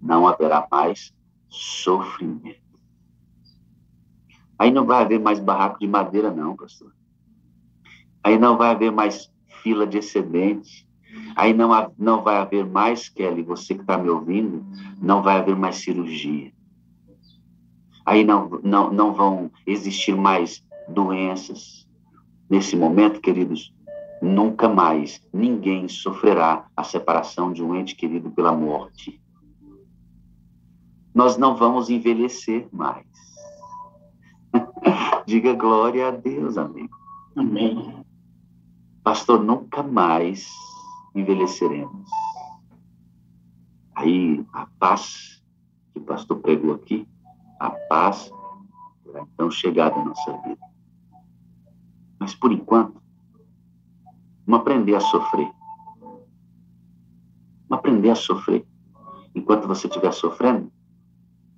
não haverá mais sofrimento. Aí não vai haver mais barraco de madeira, não, pastor. Aí não vai haver mais fila de excedente. Aí não vai haver mais, Kelly, você que está me ouvindo, não vai haver mais cirurgia. Aí não vão existir mais doenças. Nesse momento, queridos, nunca mais ninguém sofrerá a separação de um ente querido pela morte. Nós não vamos envelhecer mais. Diga glória a Deus, amigo. Amém. Pastor, nunca mais envelheceremos. Aí a paz que o pastor pregou aqui, a paz será então chegada à nossa vida. Mas, por enquanto, vamos aprender a sofrer. Vamos aprender a sofrer. Enquanto você estiver sofrendo,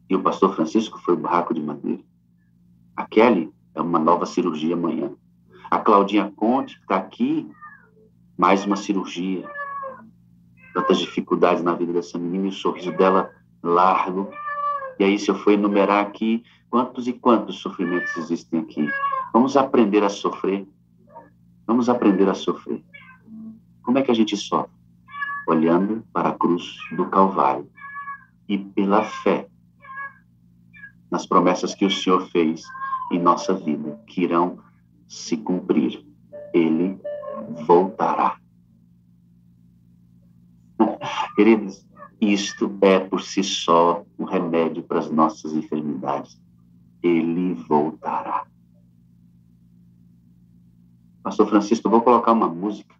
e o pastor Francisco foi o barraco de madeira, a Kelly é uma nova cirurgia amanhã. A Claudinha Conte está aqui, mais uma cirurgia. Tantas dificuldades na vida dessa menina e o sorriso dela largo. E aí, se eu for enumerar aqui, quantos e quantos sofrimentos existem aqui? Vamos aprender a sofrer. Vamos aprender a sofrer. Como é que a gente sofre? Olhando para a cruz do Calvário e pela fé nas promessas que o Senhor fez em nossa vida, que irão se cumprir. Ele voltará. Queridos, isto é por si só um remédio para as nossas enfermidades. Ele voltará. Pastor Francisco, eu vou colocar uma música.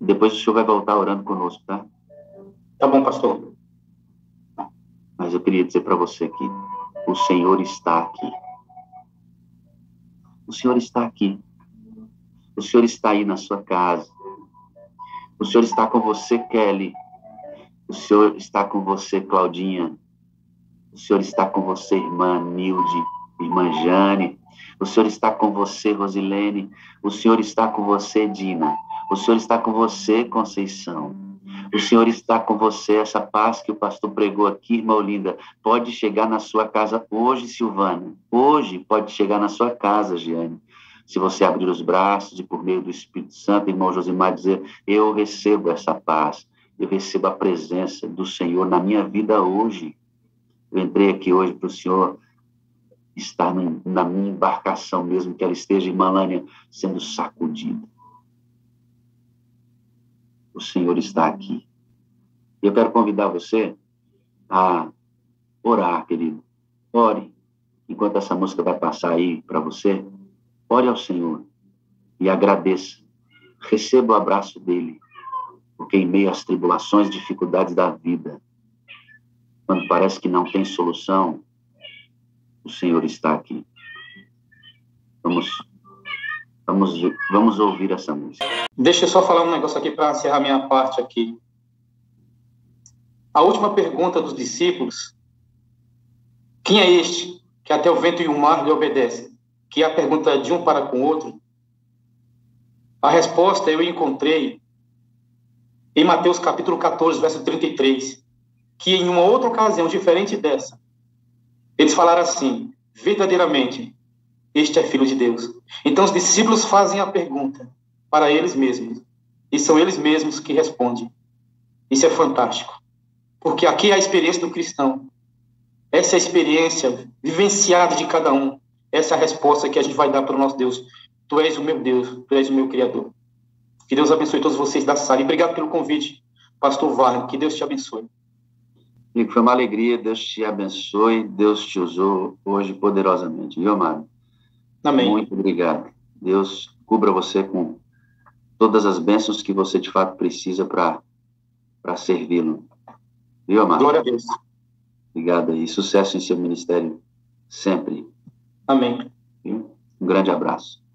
Depois o senhor vai voltar orando conosco, tá? Tá bom, pastor. Mas eu queria dizer para você que o Senhor está aqui. O Senhor está aqui. O Senhor está aí na sua casa. O Senhor está com você, Kelly. O Senhor está com você, Claudinha. O Senhor está com você, irmã Nilde, irmã Jane. O Senhor está com você, Rosilene. O Senhor está com você, Dina. O Senhor está com você, Conceição. O Senhor está com você. Essa paz que o pastor pregou aqui, irmã Olinda, pode chegar na sua casa hoje, Silvana. Hoje pode chegar na sua casa, Giane. Se você abrir os braços e por meio do Espírito Santo, irmão Josimar, dizer, eu recebo essa paz. Eu recebo a presença do Senhor na minha vida hoje. Eu entrei aqui hoje para o Senhor estar na minha embarcação, mesmo que ela esteja, irmã Lânia, sendo sacudida. O Senhor está aqui. E eu quero convidar você a orar, querido. Ore. Enquanto essa música vai passar aí para você, ore ao Senhor e agradeça. Receba o abraço dele. Porque em meio às tribulações, dificuldades da vida, quando parece que não tem solução, o Senhor está aqui. Vamos ouvir essa música. Deixa eu só falar um negócio aqui para encerrar minha parte aqui. A última pergunta dos discípulos, quem é este que até o vento e o mar lhe obedecem? Que é a pergunta de um para com o outro. A resposta eu encontrei em Mateus capítulo 14, verso 33, que em uma outra ocasião diferente dessa, eles falaram assim, verdadeiramente, este é filho de Deus. Então os discípulos fazem a pergunta para eles mesmos, e são eles mesmos que respondem. Isso é fantástico, porque aqui é a experiência do cristão, essa é a experiência vivenciada de cada um, essa é a resposta que a gente vai dar para o nosso Deus. Tu és o meu Deus, tu és o meu Criador. Que Deus abençoe todos vocês da sala. E obrigado pelo convite, pastor Wagner. Que Deus te abençoe. Amigo, foi uma alegria. Deus te abençoe. Deus te usou hoje poderosamente. Viu, amado? Amém. Muito obrigado. Deus cubra você com todas as bênçãos que você, de fato, precisa para servi-lo. Viu, amado? Glória a Deus. Obrigado aí. Sucesso em seu ministério sempre. Amém. Viu? Um grande abraço.